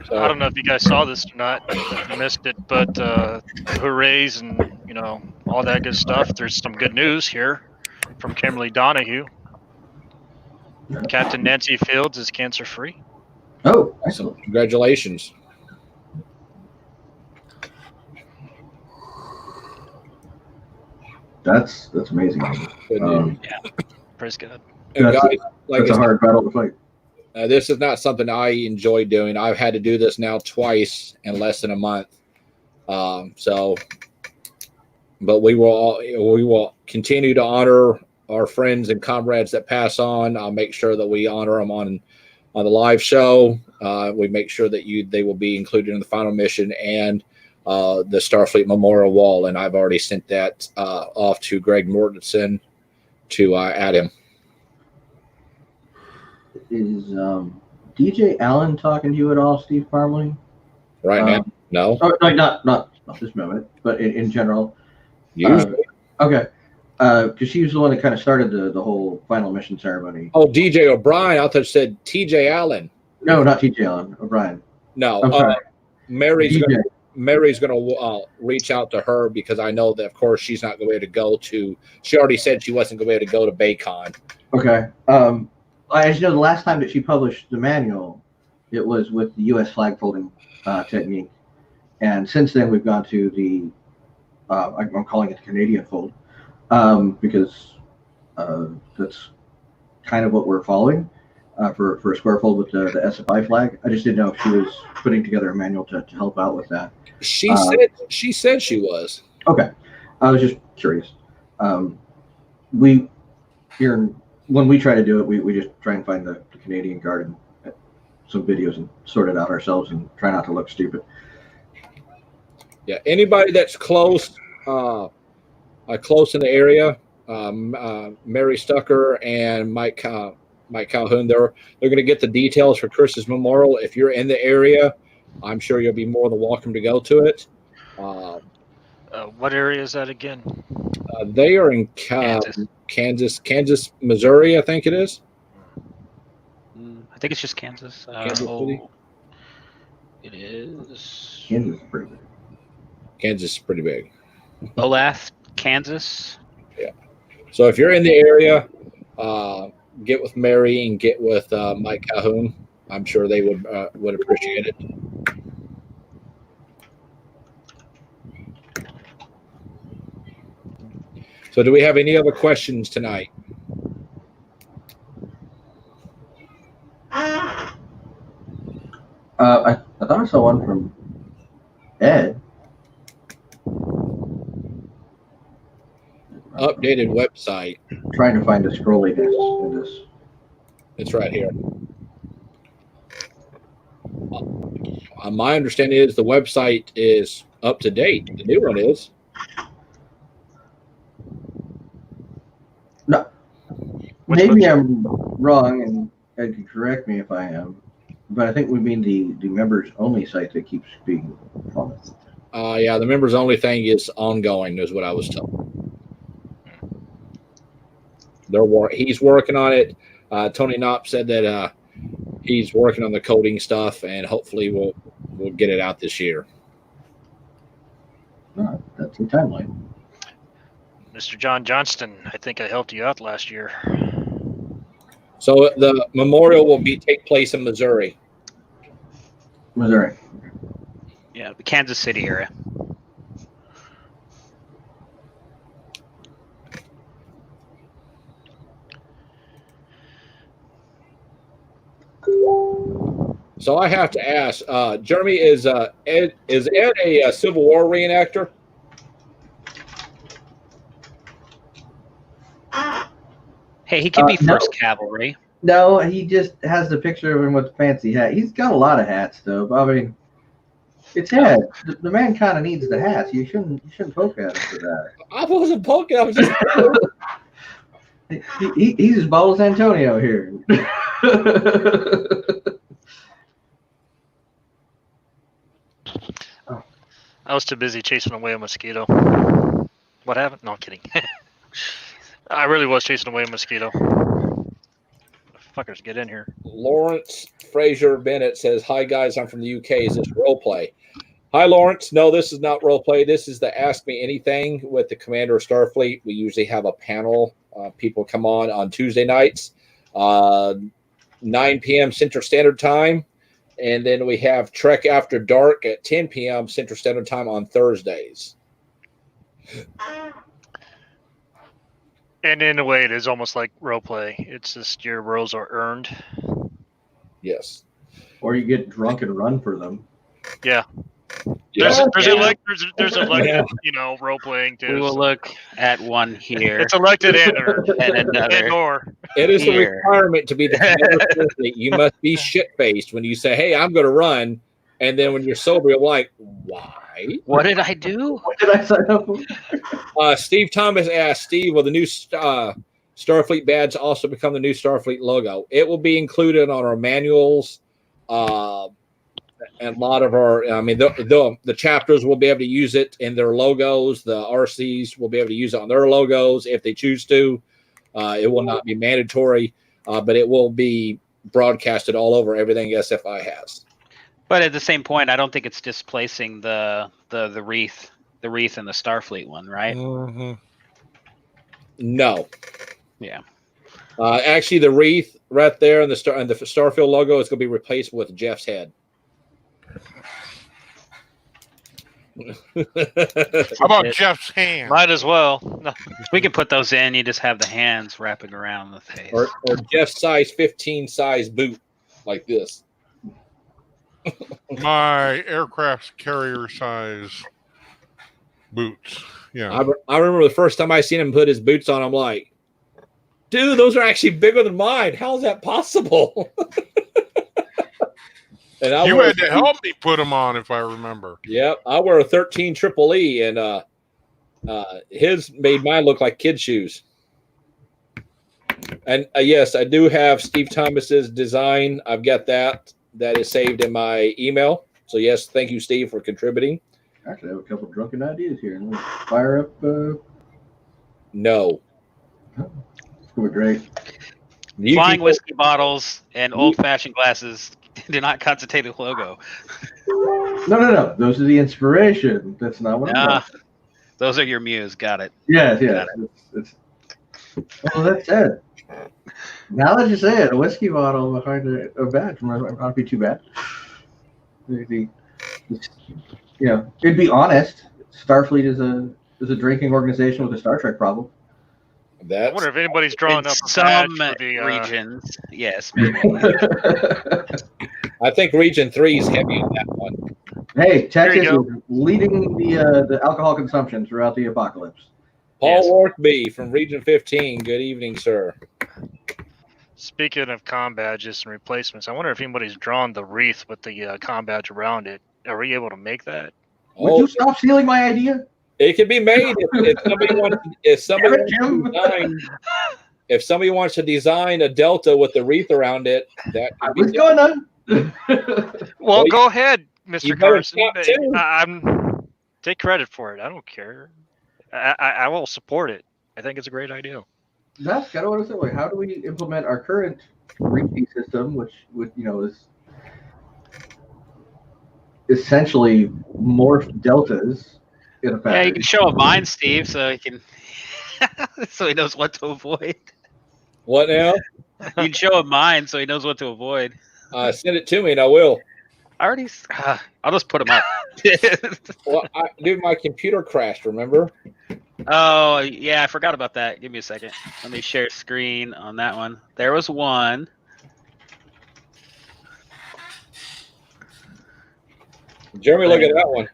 I don't know if you guys saw this or not, if you missed it, but hoorays and all that good stuff. There's some good news here from Kimberly Donahue. Yeah. Captain Nancy Fields is cancer-free. Oh, So excellent! congratulations. That's amazing. Good news. Praise God. And That's guys, like That's I a hard battle to fight. this is not something I enjoy doing. I've had to do this now twice in less than a month. But we will continue to honor our friends and comrades that pass on. I'll make sure that we honor them on the live show. We make sure that they will be included in the final mission and the Starfleet Memorial Wall. And I've already sent that off to Greg Mortensen to add him. Is DJ Allen talking to you at all, Steve Parmley? Right now, no. Oh, like not this moment, but in general. Usually. Okay. Because she was the one that kind of started the whole final mission ceremony. Oh, DJ O'Brien. I thought it said TJ Allen. No, not TJ Allen. O'Brien. No. I'm sorry. Mary's DJ. Mary's going to reach out to her because I know that, of course, she's not going to be able to go to. She already said she wasn't going to be able to go to Baycon. Okay. I just know the last time that she published the manual, it was with the U.S. flag folding technique, and since then we've gone to the I'm calling it the Canadian fold because that's kind of what we're following for a square fold with the SFI flag. I just didn't know if she was putting together a manual to help out with that. She said she was. Okay, I was just curious. We here when we try to do it, we just try and find the Canadian Guard and some videos and sort it out ourselves and try not to look stupid. Yeah, anybody that's close in the area, Mary Stucker and Mike Calhoun, they're going to get the details for Chris's memorial. If you're in the area, I'm sure you'll be more than welcome to go to it. What area is that again? They are in Kansas, Missouri, I think it is. I think it's just Kansas. Kansas City? It is Kansas is pretty big. Kansas is pretty big. Olathe, Kansas. Yeah. So if you're in the area, get with Mary and get with Mike Calhoun. I'm sure they would appreciate it. So do we have any other questions tonight? I thought I saw one from Ed. Updated website. Trying to find a scrolliness in this. It's right here. My understanding is the website is up to date. The new one is. No. Maybe I'm wrong, and Ed can correct me if I am, but I think we mean the members only site that keeps being promised. Yeah, the members only thing is ongoing, is what I was told. He's working on it. Tony Knopp said that he's working on the coding stuff, and hopefully we'll get it out this year. No, that's a timeline. Mr. John Johnston, I think I helped you out last year. So the memorial will take place in Missouri. Missouri. Yeah, the Kansas City area. So I have to ask, Jeremy, is Ed a Civil War reenactor? Hey, he could be No. First Cavalry. No, he just has the picture of him with the fancy hat. He's got a lot of hats, though. I mean, it's Ed. The man kind of needs the hats. You shouldn't poke at him for that. I wasn't poking. I was just. He's as bald as Antonio here. I was too busy chasing away a mosquito. What happened? No, I'm kidding. I really was chasing away a mosquito. Fuckers, get in here. Lawrence Fraser Bennett says, "Hi guys, I'm from the UK. Is this role play?" Hi Lawrence. No, this is not role play. This is the Ask Me Anything with the Commander of Starfleet. We usually have a panel. People come on Tuesday nights, 9 p.m. Central Standard Time. And then we have Trek After Dark at 10 p.m. Central Standard Time on Thursdays. And in a way, it is almost like role play. It's just your roles are earned. Yes. Or you get drunk and run for them. Yeah. Yeah. There's elected, role playing too. We will look at one here. It's elected and earned. and another. And or. It is a Here. requirement to be the Commander of Starfleet. You must be shit-faced when you say, "Hey, I'm going to run," and then when you're sober, you're like, "Why? What did I do? What did I sign up for? Steve Thomas asked, "Steve, will the new Starfleet badge also become the new Starfleet logo?" It will be included on our manuals. And a lot of our, I mean, the chapters will be able to use it in their logos. The RCs will be able to use it on their logos if they choose to. It will not be mandatory, but it will be broadcasted all over everything SFI has. But at the same point, I don't think it's displacing the wreath and the Starfleet one, right? Mm-hmm. No. Yeah. Actually, the wreath right there and the Starfield logo is going to be replaced with Jeff's head. How about Jeff's hand? Might as well. No. We can put those in. You just have the hands wrapping around the face. or Jeff's size 15 size boot like this. My aircraft carrier size boots. Yeah. I remember the first time I seen him put his boots on, I'm like, dude, those are actually bigger than mine. How is that possible? And you had to help me put them on, if I remember. Yep, I wear a 13 Triple E, and his made mine look like kid shoes. And yes, I do have Steve Thomas's design. I've got that is saved in my email. So yes, thank you, Steve, for contributing. Actually, I have a couple drunken ideas here. Let's fire up. No. It's going to be great. Flying whiskey bottles and old-fashioned glasses do not constitute a logo. No. Those are the inspiration. That's not what I'm talking. Those are your muse. Got it. Yes. Got It's well, that's it. Now that you say it, a whiskey bottle behind a badge might not be too bad. It'd be honest. Starfleet is a drinking organization with a Star Trek problem. I wonder if anybody's drawing up some for the regions. Yes, maybe. I think Region 3 is heavy on that one. Hey, Texas is leading the alcohol consumption throughout the apocalypse. Paul Warkby from Region 15. Good evening, sir. Speaking of comm badges and replacements, I wonder if anybody's drawn the wreath with the comm badge around it. Are we able to make that? Would you stop stealing my idea? It can be made if somebody wants to design a Delta with the wreath around it. What's going on? Well, go ahead, Mr. Carson. I'm take credit for it. I don't care. I will support it. I think it's a great idea. That's kind of what I said. Like, how do we implement our current wreath system, which is essentially morphed deltas in a Yeah, pattern. you can show him mine, Steve, so he can, so he knows what to avoid. What now? You can show him mine, so he knows what to avoid. Send it to me, and I will. I already. I'll just put him up. Well, dude, my computer crashed. Remember? Oh yeah, I forgot about that. Give me a second. Let me share screen on that one. There was one. Jeremy, look at that one.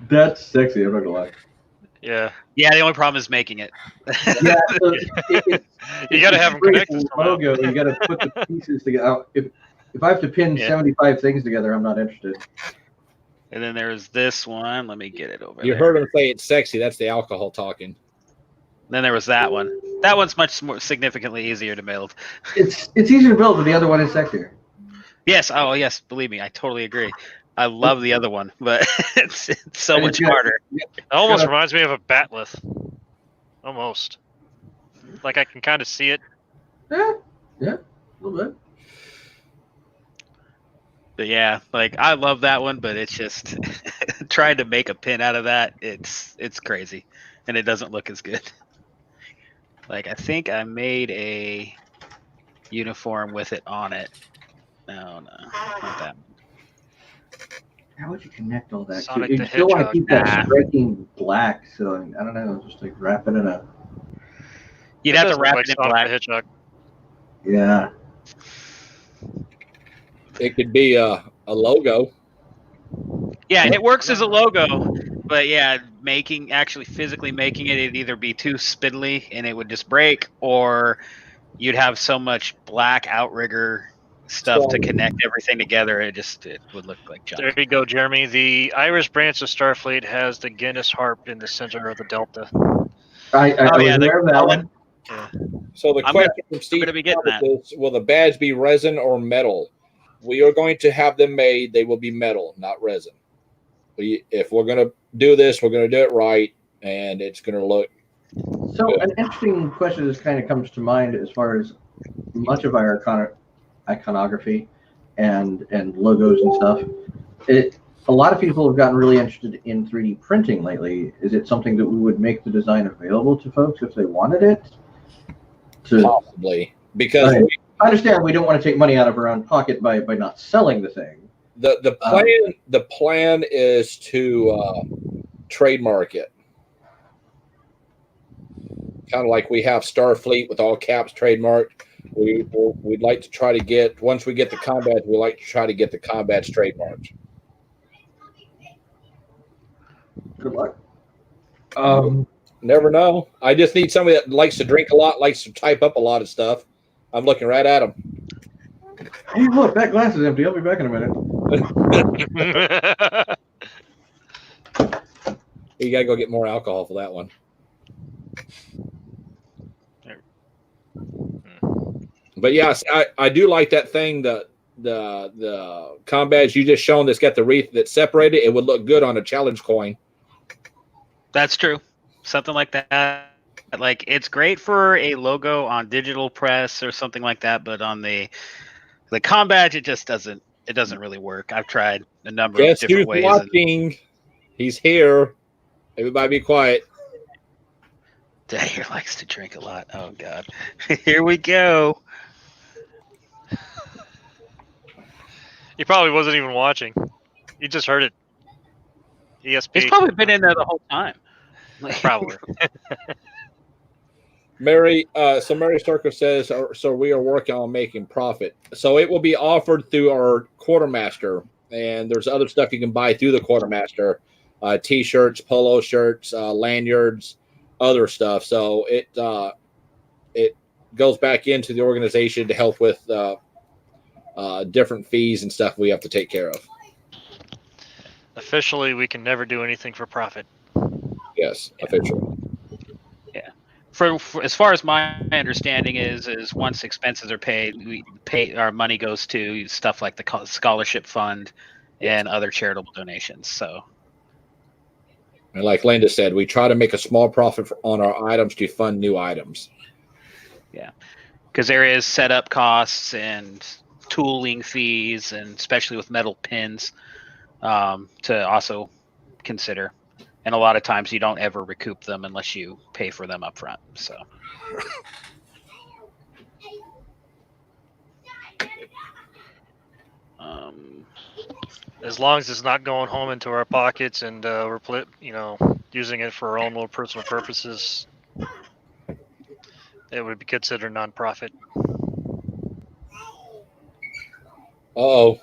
That's sexy. I'm not gonna lie. Yeah. Yeah, the only problem is making it. Yeah, so You got to have them connected somehow. logo. You got to put the pieces together. If I have to pin Yeah. 75 things together, I'm not interested. And then there's this one. Let me get it over You there. heard him say it's sexy. That's the alcohol talking. Then there was that one. That one's much more significantly easier to build. It's easier to build, but the other one is sexier. Yes. Oh, yes. Believe me, I totally agree. I love the other one, but it's so much harder. It almost reminds me of a batleth. Almost. Like I can kind of see it. Yeah, a little bit. But yeah, like I love that one, but it's just trying to make a pin out of that. It's crazy, and it doesn't look as good. Like I think I made a uniform with it on it. No, not that. How would you connect all that? Sonic You the still want to Hedgehog. keep that striking black, so I don't know, just like wrap it in a. You'd It have does to look wrap like it in Sonic black. the Hedgehog. Yeah. It could be a logo. Yeah, it works as a logo, but yeah, actually physically making it, it'd either be too spindly and it would just break, or you'd have so much black outrigger stuff to connect everything together. It would look like junk. There you go, Jeremy. The Irish branch of Starfleet has the Guinness harp in the center of the delta. I was yeah, aware of that one. Yeah. So the I'm question from Steve gonna be getting that. is, will the badge be resin or metal? We are going to have them made. They will be metal, not resin. If we're going to do this, we're going to do it right, and it's going to look. So an interesting question that kind of comes to mind as far as much of our iconography and logos and stuff. A lot of people have gotten really interested in 3D printing lately. Is it something that we would make the design available to folks if they wanted it? Possibly, because Right. I understand we don't want to take money out of our own pocket by not selling the thing. the plan is to trademark it, kind of like we have Starfleet with all caps trademarked. We'd like to try to get, once we get the combat, we like to try to get the combats trademarked. Good luck. Never know. I just need somebody that likes to drink a lot, likes to type up a lot of stuff. I'm looking right at him. Hey, look, that glass is empty. I'll be back in a minute. You gotta go get more alcohol for that one. But yes, I do like that thing. The combat you just shown that's got the wreath that's separated. It would look good on a challenge coin. That's true. Something like that. Like it's great for a logo on digital press or something like that, but on the combat, it just doesn't really work. I've tried a number of different ways. Watching. He's here. Everybody be quiet. Dagger likes to drink a lot. Oh God. Here we go. He probably wasn't even watching. He just heard it. ESP. He's probably been in there the whole time. Probably. Mary Starker says, so we are working on making profit. So it will be offered through our quartermaster, and there's other stuff you can buy through the quartermaster, t-shirts, polo shirts, lanyards, other stuff. So it goes back into the organization to help with different fees and stuff we have to take care of. Officially, we can never do anything for profit. Yes, officially. Yeah. For as far as my understanding is once expenses are paid, our money goes to stuff like the scholarship fund and other charitable donations. So, and like Linda said, we try to make a small profit on our items to fund new items. Yeah, because there is setup costs and tooling fees, and especially with metal pins. to also consider. And a lot of times you don't ever recoup them unless you pay for them up front. So. As long as it's not going home into our pockets and we're using it for our own little personal purposes, it would be considered nonprofit. Uh-oh.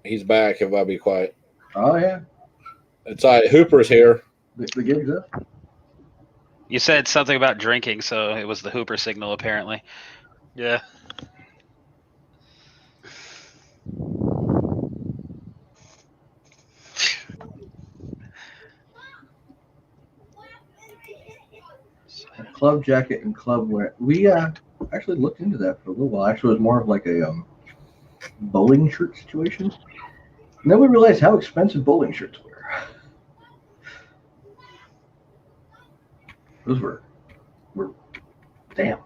He's back, if I'll be quiet. Oh, yeah. It's all right. Hooper's here. The gig's up. You said something about drinking, so it was the Hooper signal, apparently. Yeah. Club jacket and club wear. We actually looked into that for a little while. Actually, it was more of like a bowling shirt situation. And then we realized how expensive bowling shirts were. Those were damn.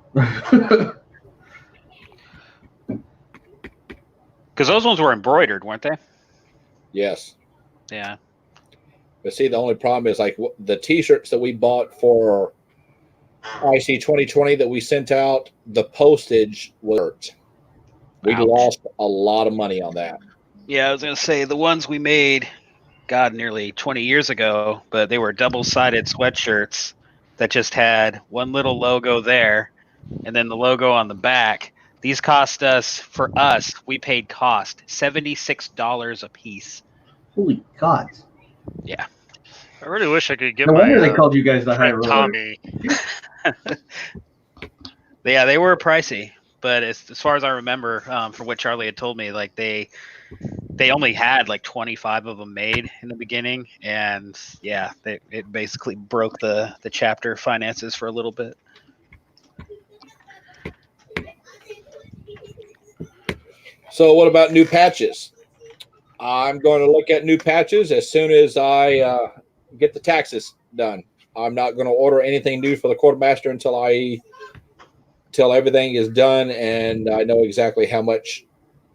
Because those ones were embroidered, weren't they? Yes. Yeah. But see, the only problem is like the T-shirts that we bought for IC 2020 that we sent out, the postage was we Ouch. lost a lot of money on that. Yeah, I was going to say the ones we made, God, nearly 20 years ago, but they were double-sided sweatshirts that just had one little logo there and then the logo on the back. These cost us, for us, we paid cost $76 a piece. Holy God. Yeah. I really wish I could get No my wonder they called you guys the high friend roller. Tommy. Yeah, they were pricey, but as far as I remember, from what Charlie had told me, like they only had like 25 of them made in the beginning, and yeah, it basically broke the chapter finances for a little bit. So what about new patches? I'm going to look at new patches as soon as I get the taxes done. I'm not going to order anything new for the quartermaster until everything is done and I know exactly how much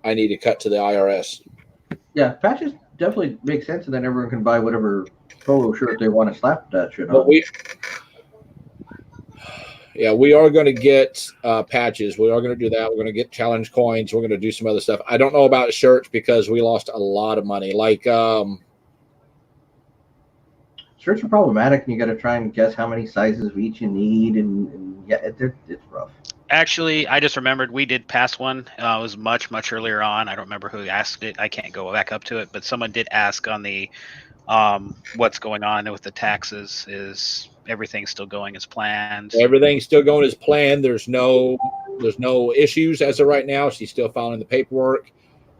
I need to cut to the IRS. Yeah, patches definitely make sense, and then everyone can buy whatever polo shirt they want to slap that shit on. But we are going to get patches. We are going to do that. We're going to get challenge coins. We're going to do some other stuff. I don't know about shirts because we lost a lot of money. Like shirts are problematic, and you got to try and guess how many sizes of each you need, and yeah, it's rough. Actually, I just remembered we did pass one. It was much earlier on. I don't remember who asked it. I can't go back up to it, but someone did ask on the what's going on with the taxes. Is everything still going as planned? Everything's still going as planned. There's no issues as of right now. She's still filing the paperwork.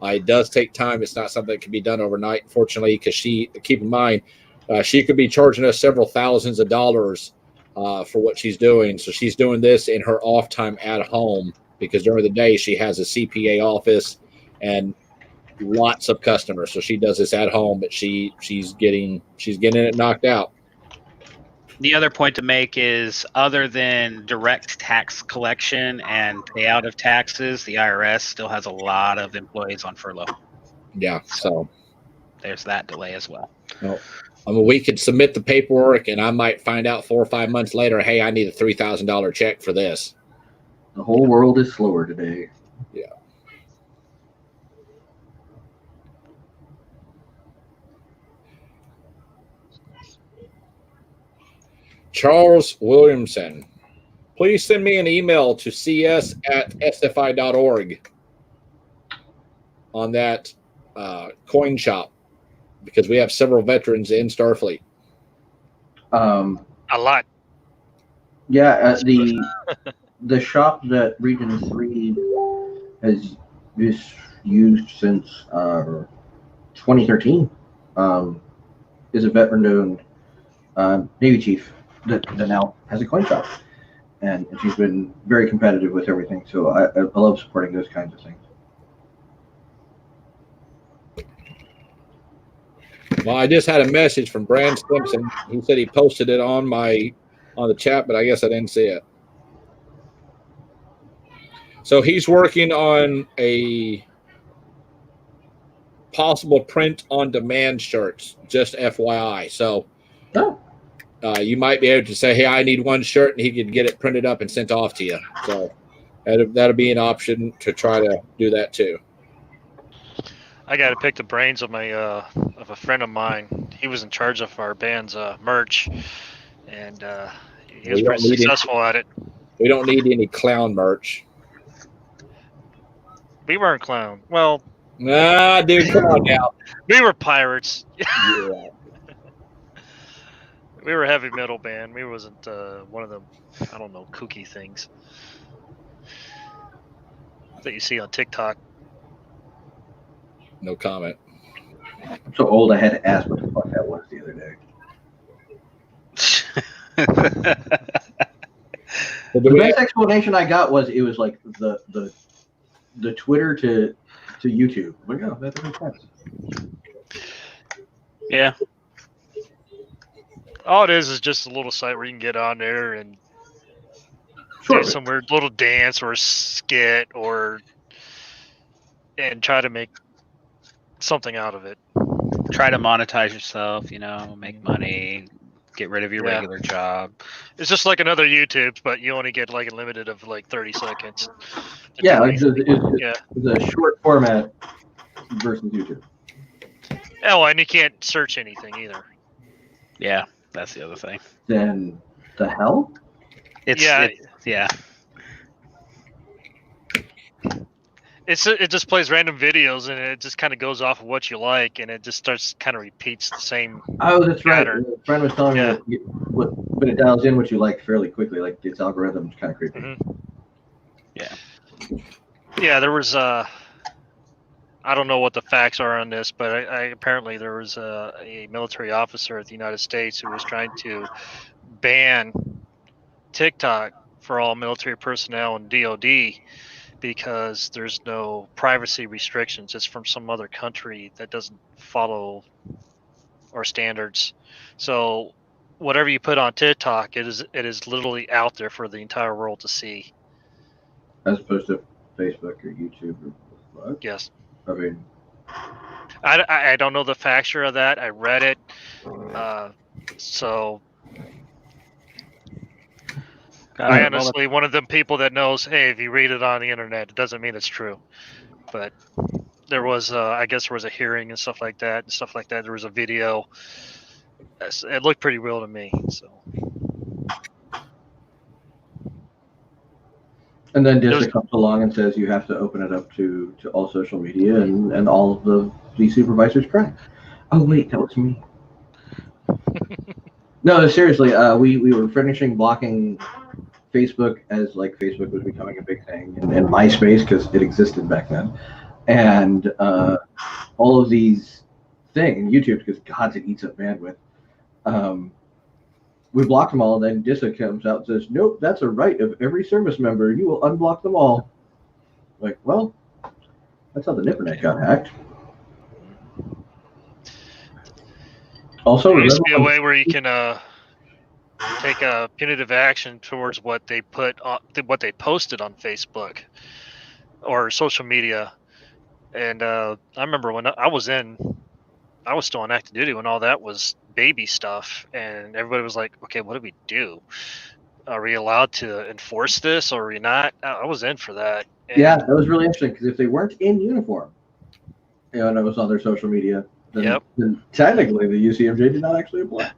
It does take time. It's not something that can be done overnight, unfortunately, because keep in mind, she could be charging us several thousands of dollars for what she's doing. So she's doing this in her off time at home because during the day she has a CPA office and lots of customers. So she does this at home, but she's getting it knocked out. The other point to make is other than direct tax collection and payout of taxes, the IRS still has a lot of employees on furlough. Yeah, so there's that delay as well. Well, I mean, we could submit the paperwork and I might find out 4 or 5 months later, hey, I need a $3,000 check for this. The whole world is slower today. Yeah. Charles Williamson, please send me an email to cs@sfi.org on that coin shop because we have several veterans in Starfleet. A lot. Yeah, the shop that Region 3 has used since 2013 is a veteran-owned Navy chief that now has a coin shop, and she's been very competitive with everything. So I love supporting those kinds of things. Well, I just had a message from Brand Simpson. He said he posted it on the chat, but I guess I didn't see it. So he's working on possible print-on-demand shirts. Just FYI. So Oh, you might be able to say, "Hey, I need one shirt," and he could get it printed up and sent off to you. So that'll be an option to try to do that too. I got to pick the brains of my of a friend of mine. He was in charge of our band's merch, and he was We pretty don't need successful at it. We don't need any clown merch. We weren't clown. Well, Nah, dude, come on now. we were pirates. Yeah. We were a heavy metal band. We wasn't one of them, I don't know, kooky things that you see on TikTok. No comment. I'm so old I had to ask what the fuck that was the other day. Well, The best explanation I got was it was like the Twitter to YouTube. I'm like, oh, that makes sense. Yeah. All it is just a little site where you can get on there and Sure. do some weird little dance or skit and try to make something out of it. Try to monetize yourself, make money, get rid of your regular job. It's just like another YouTube, but you only get like a limited of like 30 seconds. Yeah, it's a short format versus YouTube. Oh, and you can't search anything either. Yeah, that's the other thing. Then the hell? Yeah. It just plays random videos and it just kind of goes off of what you like and it just starts kind of repeats the same. Oh, that's pattern. right. A friend was telling me that when it dials in what you like fairly quickly, like its algorithm's kind of creepy. Mm-hmm. Yeah. Yeah, there was I don't know what the facts are on this, but apparently there was a military officer at the United States who was trying to ban TikTok for all military personnel and DoD because there's no privacy restrictions. It's from some other country that doesn't follow our standards. So whatever you put on TikTok, it is literally out there for the entire world to see. As opposed to Facebook or YouTube or what? Yes. I mean, I don't know the factor of that. I read it. So I honestly, one of them people that knows, hey, if you read it on the internet, it doesn't mean it's true. But there was, I guess there was a hearing and stuff like that. There was a video. It looked pretty real to me. So. And then Disney comes along and says you have to open it up to all social media, and all of the supervisors cry. Oh wait, that was me. No, seriously, we were finishing blocking Facebook as like Facebook was becoming a big thing, and MySpace because it existed back then, and all of these things, YouTube because God, it eats up bandwidth. We blocked them all, and then DISA comes out and says, nope, that's a right of every service member. You will unblock them all. Like, well, that's how the Nippernet got hacked. Also, there used to be a way where you can take a punitive action towards what they posted on Facebook or social media. And I remember when I was still on active duty when all that was baby stuff, and everybody was like, okay, what do we do? Are we allowed to enforce this or are we not? I was in for that. And yeah, that was really interesting because if they weren't in uniform, and it was on their social media, then technically the UCMJ did not actually apply.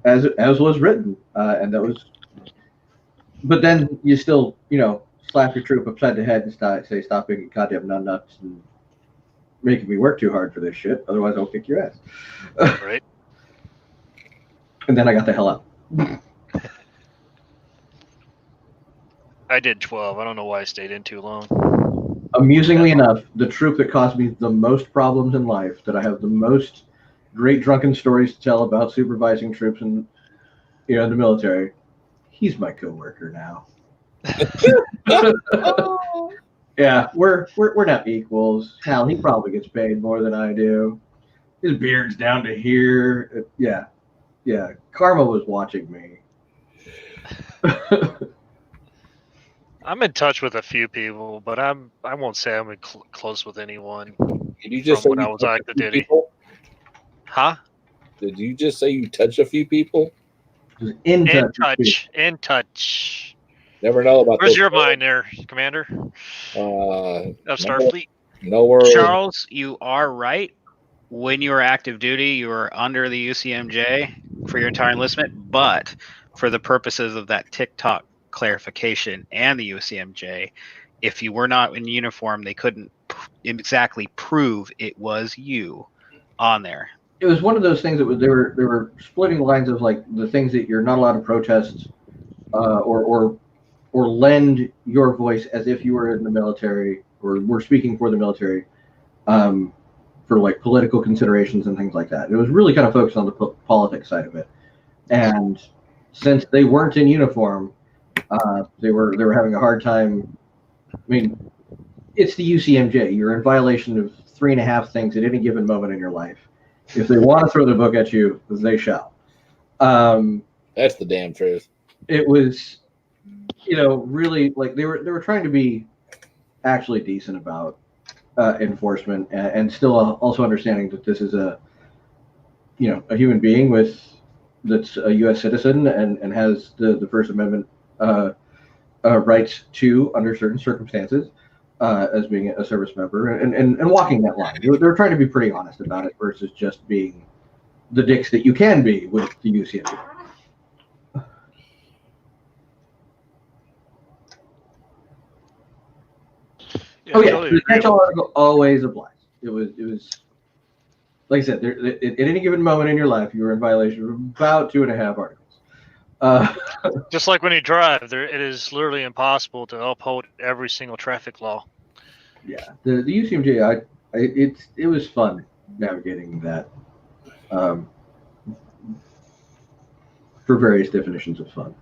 As was written, and that was. But then you still, slap your troop upside the head and say, stop being goddamn nuts and making me work too hard for this shit. Otherwise, I'll kick your ass. Right. And then I got the hell out. I did 12. I don't know why I stayed in too long. Amusingly enough, the troop that caused me the most problems in life, that I have the most great drunken stories to tell about supervising troops in the military, he's my coworker now. Yeah, we're not equals. Hell, he probably gets paid more than I do. His beard's down to here. Yeah. Karma was watching me. I'm in touch with a few people, but I won't say I'm close with anyone. Did you just from say when I you was touched a active few duty. people? Huh? Did you just say you touch a few people? Just In touch. Never know about Where's those your mind there, Commander? of Of Starfleet? No worries. Charles, you are right. When you were active duty, you were under the UCMJ for your entire enlistment, but for the purposes of that TikTok clarification and the UCMJ, if you were not in uniform, they couldn't exactly prove it was you on there. It was one of those things that was they were splitting lines of like the things that you're not allowed to protest or lend your voice as if you were in the military or were speaking for the military for like political considerations and things like that. It was really kind of focused on the politics side of it. And since they weren't in uniform, they were having a hard time. I mean, it's the UCMJ. You're in violation of 3.5 things at any given moment in your life. If they want to throw the book at you, they shall. That's the damn truth. It was, really like they were trying to be actually decent about enforcement and still also understanding that this is a human being that's a U.S. citizen and has the First Amendment rights to under certain circumstances as being a service member and walking that line. They're trying to be pretty honest about it versus just being the dicks that you can be with the UCMJ. Yeah, Oh yeah, totally the agree. catch-all article always applies. It was like I said, at any given moment in your life, you were in violation of about 2.5 articles. Just like when you drive, it is literally impossible to uphold every single traffic law. Yeah, the UCMJ, it was fun navigating that for various definitions of fun.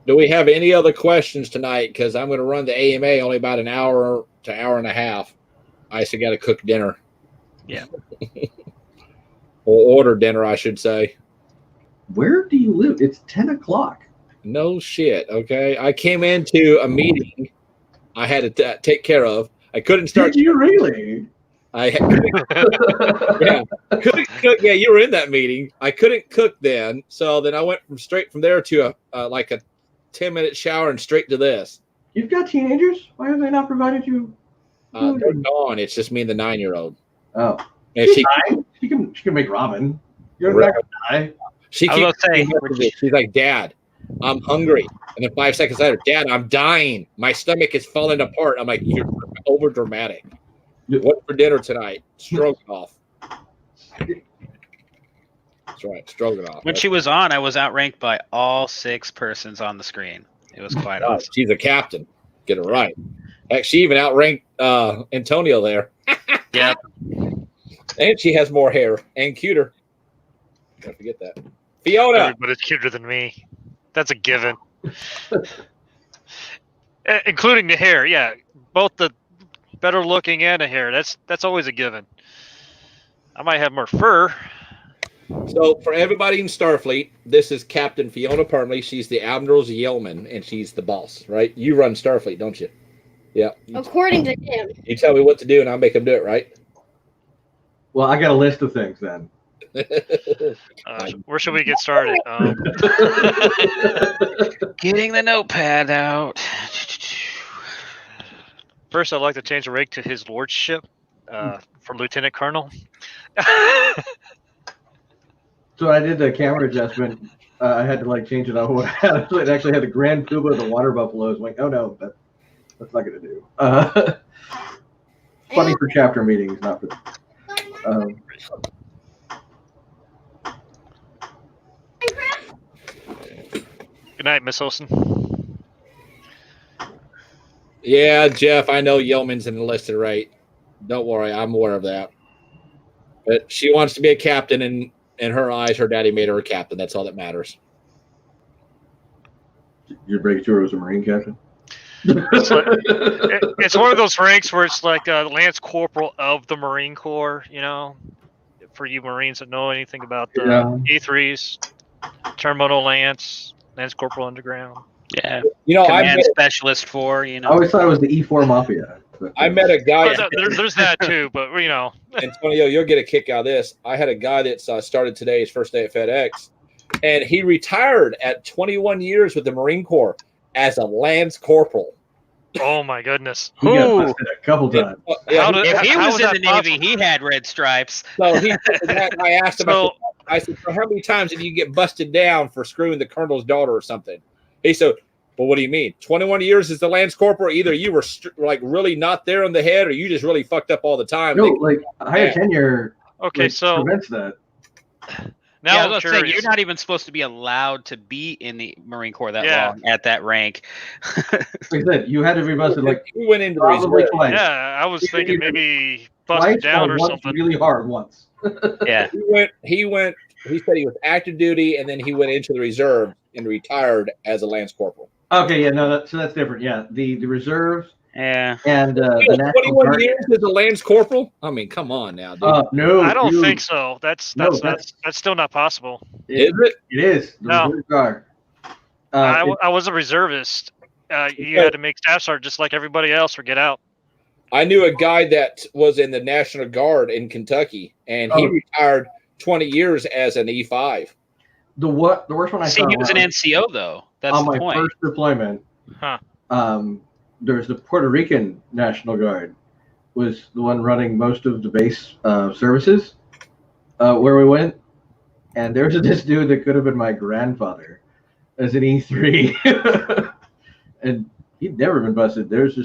Do we have any other questions tonight? Because I'm going to run the AMA only about an hour to hour and a half. I still got to cook dinner. Yeah. Or order dinner, I should say. Where do you live? It's 10 o'clock. No shit, okay? I came into a meeting I had to take care of. I couldn't start. Did you really? Yeah, couldn't cook. Yeah, you were in that meeting. I couldn't cook then, so then I went straight from there to a 10-minute shower and straight to this. You've got teenagers? Why have they not provided you? They're gone. It's just me and the 9-year-old. Oh, And she can make ramen. You're not gonna die. She I was keeps gonna say, she's like, Dad, I'm hungry. And then 5 seconds later, Dad, I'm dying. My stomach is falling apart. I'm like, you're over dramatic. What for dinner tonight? Stroganoff. That's right, stroganoff. when she was on, I was outranked by all 6 persons on the screen. It was quite awesome. She's a captain. Get it right. Heck, she even outranked Antonio there. Yeah. And she has more hair and cuter. Don't forget that. Fiona. Everybody's cuter than me. That's a given. Including the hair, yeah. Both the better looking and the hair. That's always a given. I might have more fur. So for everybody in Starfleet, this is Captain Fiona Parmley. She's the Admiral's yeoman, and she's the boss, right? You run Starfleet, don't you? Yeah. According to him. You tell me what to do, and I'll make them do it, right? Well, I got a list of things then. Where should we get started? Getting the notepad out. First, I'd like to change the rank to His Lordship for Lieutenant Colonel. So I did the camera adjustment. I had to change it on what I had. It actually had the Grand Poobah of the water buffaloes. I'm like, oh no, that's not gonna do. Funny for chapter meetings, not for. Good night, Miss Olsen. Yeah, Jeff, I know Yeoman's enlisted, right? Don't worry, I'm aware of that. But she wants to be a captain, and in her eyes, her daddy made her a captain. That's all that matters. Your breakthrough was a Marine captain? It's one of those ranks where it's like Lance Corporal of the Marine Corps, for you Marines that know anything about E3s, Terminal Lance Corporal Underground. Yeah. You know, Command specialist for, I always thought it was the E4 Mafia. But, I met a guy. There's that too, but you know. Antonio, you'll get a kick out of this. I had a guy that started today, his first day at FedEx, and he retired at 21 years with the Marine Corps as a Lance Corporal. Oh my goodness! he got busted a couple times. If he how was is in that the Navy, possible? he had red stripes. So he, I asked him, So- I said, so how many times did you get busted down for screwing the colonel's daughter or something? He said, well, what do you mean? 21 years as the Lance Corporal, either you were like really not there on the head or you just really fucked up all the time. No, like higher tenure Okay, so prevents that. now I I'm was gonna say, curious. you're not even supposed to be allowed to be in the Marine Corps that Yeah. long at that rank. Like I said, you had to be busted like he went into the probably reserve. twice. Yeah, I was Either thinking either maybe Twice busted down or once something. really hard once. Yeah. He said he was active duty and then he went into the reserve and retired as a Lance Corporal. Okay, yeah, no, so that's different. Yeah, the reserves Yeah. and the National 21 Guard. years as a Lance Corporal? I mean, come on now, dude. No, I don't dude. think so. That's No, still not possible. Is it? It is. The No. Reserve Guard. I was a reservist. You had to make staff sergeant just like everybody else or get out. I knew a guy that was in the National Guard in Kentucky, and he retired 20 years as an E5. The worst one I See, saw he was an was NCO though. That's on the my point. first deployment. Huh. There's the Puerto Rican National Guard was the one running most of the base services where we went, and there was this dude that could have been my grandfather as an E3, and he'd never been busted. There's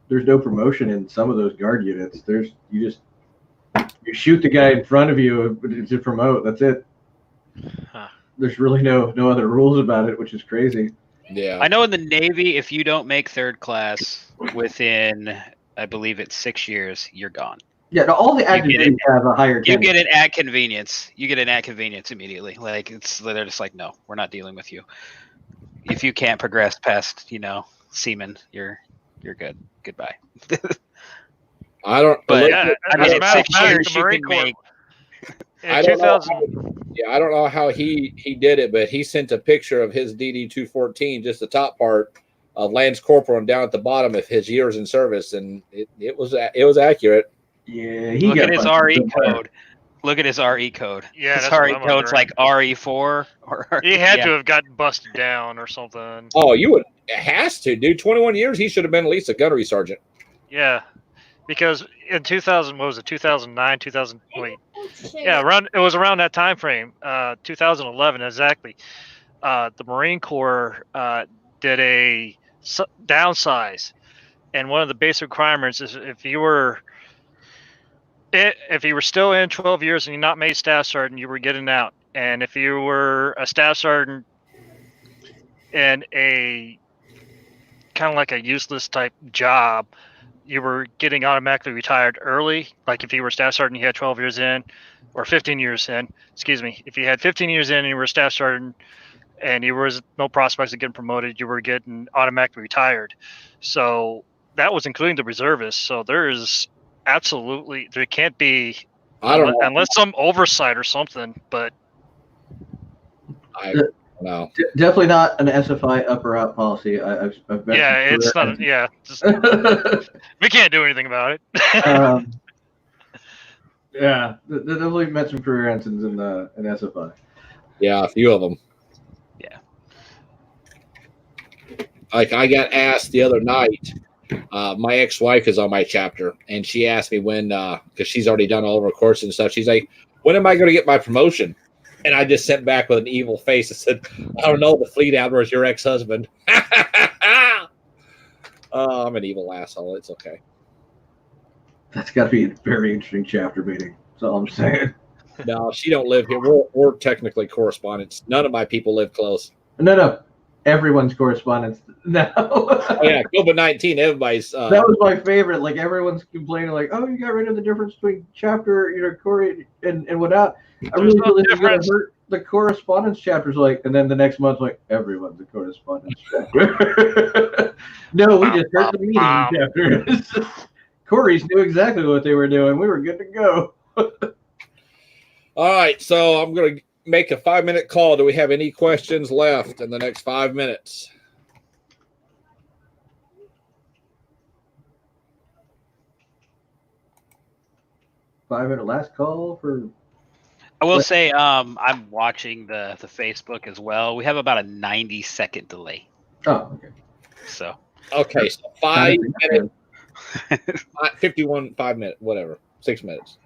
no promotion in some of those guard units. You shoot the guy in front of you to promote. That's it. Huh. There's really no other rules about it, which is crazy. Yeah. I know in the Navy, if you don't make third class within, I believe it's 6 years, you're gone. Yeah, no, all the active get it- duties have a higher. You tenure. get it at convenience. You get it at convenience immediately. Like they're just like, no, we're not dealing with you. If you can't progress past, seaman, you're good. Goodbye. I don't. But Yeah, I mean, as a at matter of 6 fact, years, the you Marine can Corps make. I in don't know 2000. I don't know how he did it, but he sent a picture of his DD 214, just the top part of Lance Corporal, and down at the bottom of his years in service, and it was accurate. Yeah, he Look got at his busted RE somewhere. code. Look at his RE code. Yeah, his that's what RE I'm code's wondering. like RE4 or He had yeah. to have gotten busted down or something. Oh, it has to, dude. 21 years, he should have been at least a gunnery sergeant. Yeah, because in 2000, what was it? 2009, 2000. Wait, Okay. yeah, it was around that time frame. 2011 exactly. The Marine Corps did a downsize, and one of the basic requirements is if you were still in 12 years and you not made staff sergeant, you were getting out. And if you were a staff sergeant in a kind of like a useless type job, you were getting automatically retired early. Like if you were staff sergeant, you had 12 years in, or 15 years in. Excuse me. If you had 15 years in and you were a staff sergeant, and you was no prospects of getting promoted, you were getting automatically retired. So that was including the reservists. So there can't be, I don't know. unless some oversight or something. But I don't know. Definitely not an SFI up or out policy. I've met yeah, some it's career- not. Yeah, we can't do anything about it. Yeah, definitely met some career ensigns in SFI. Yeah, a few of them. Yeah. Like I got asked the other night. My ex-wife is on my chapter, and she asked me when, because she's already done all of her courses and stuff. She's like, "When am I going to get my promotion?" And I just sent back with an evil face and said, "I don't know. The fleet admiral is your ex-husband." I'm an evil asshole. It's okay. That's got to be a very interesting chapter meeting. That's all I'm saying. No, she don't live here. We're technically correspondents. None of my people live close. No. Everyone's correspondence now. Oh, yeah, COVID-19. Everybody's. That was my favorite. Like everyone's complaining, like, "Oh, you got rid of the difference between chapter, Corey and whatnot." I really no feel this is going difference. to hurt the correspondence chapters. Like, and then the next month, like, everyone's a correspondence chapter. No, we just hurt the meeting chapters. Corey's knew exactly what they were doing. We were good to go. All right, so I'm going to make a 5-minute call. Do we have any questions left in the next 5 minutes? 5-minute last call for. I will say, I'm watching the Facebook as well. We have about a 90-second delay. Oh, okay. So Okay, so 5 minutes, 51, 5 minutes, whatever, 6 minutes.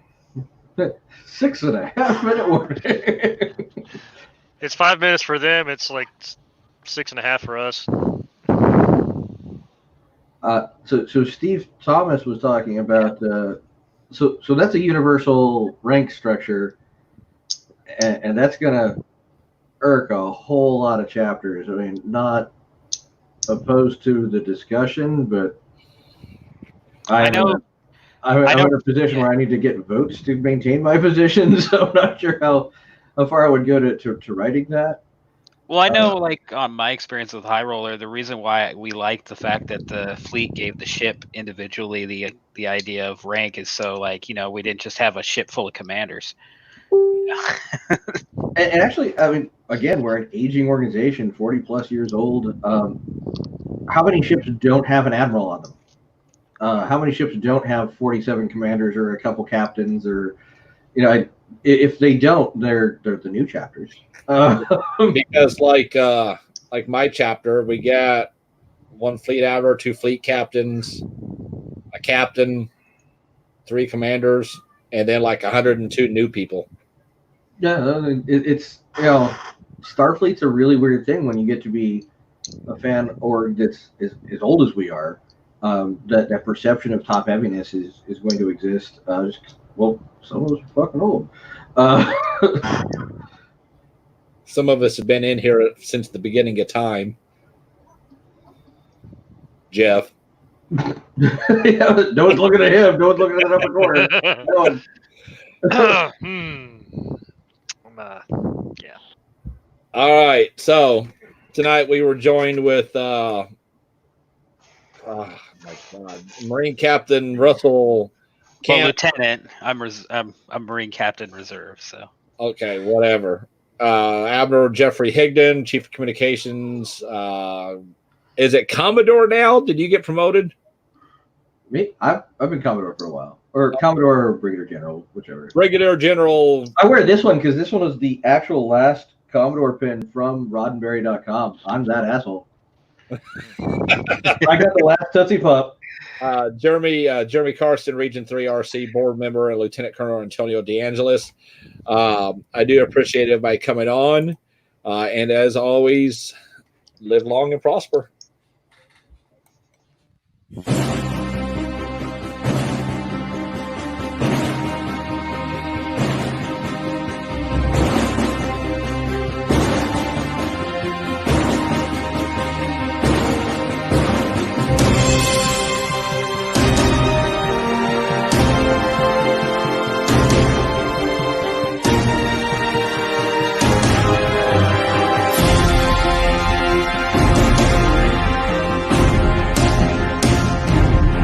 6.5 minute warning. It's 5 minutes for them. It's like 6.5 for us. So Steve Thomas was talking about so that's a universal rank structure, and that's gonna irk a whole lot of chapters. I mean, not opposed to the discussion, but I'm in a position where I need to get votes to maintain my position, so I'm not sure how far I would go to writing that. Well, I know, like, on my experience with High Roller, the reason why we liked the fact that the fleet gave the ship individually the idea of rank is so, like, we didn't just have a ship full of commanders. And actually, I mean, again, we're an aging organization, 40 plus years old. How many ships don't have an admiral on them? How many ships don't have 47 commanders or a couple captains, or if they don't, they're the new chapters. Because like my chapter, we got 1 fleet admiral, 2 fleet captains, a captain, 3 commanders, and then like 102 new people. Yeah, it's Starfleet's a really weird thing when you get to be a fan org that's as old as we are. That perception of top heaviness is going to exist. Some of us are fucking old. Some of us have been in here since the beginning of time. Jeff. Yeah, no one's looking at him. No one's looking at the upper corner. No one. Yeah. All right. So tonight we were joined with oh my God, Marine Captain Russell Well, Camp. Lieutenant, I'm Marine Captain Reserve, so. Okay, whatever. Admiral Jeffrey Higdon, Chief of Communications. Is it Commodore now? Did you get promoted? Me? I've been Commodore for a while. Or Commodore or Brigadier General, whichever. Brigadier General. I wear this one because this one was the actual last Commodore pin from roddenberry.com. I'm that asshole. I got the last Tootsie Pop. Jeremy Carson, Region 3 RC board member, and Lieutenant Colonel Antonio DeAngelis. I do appreciate everybody coming on. And as always, live long and prosper.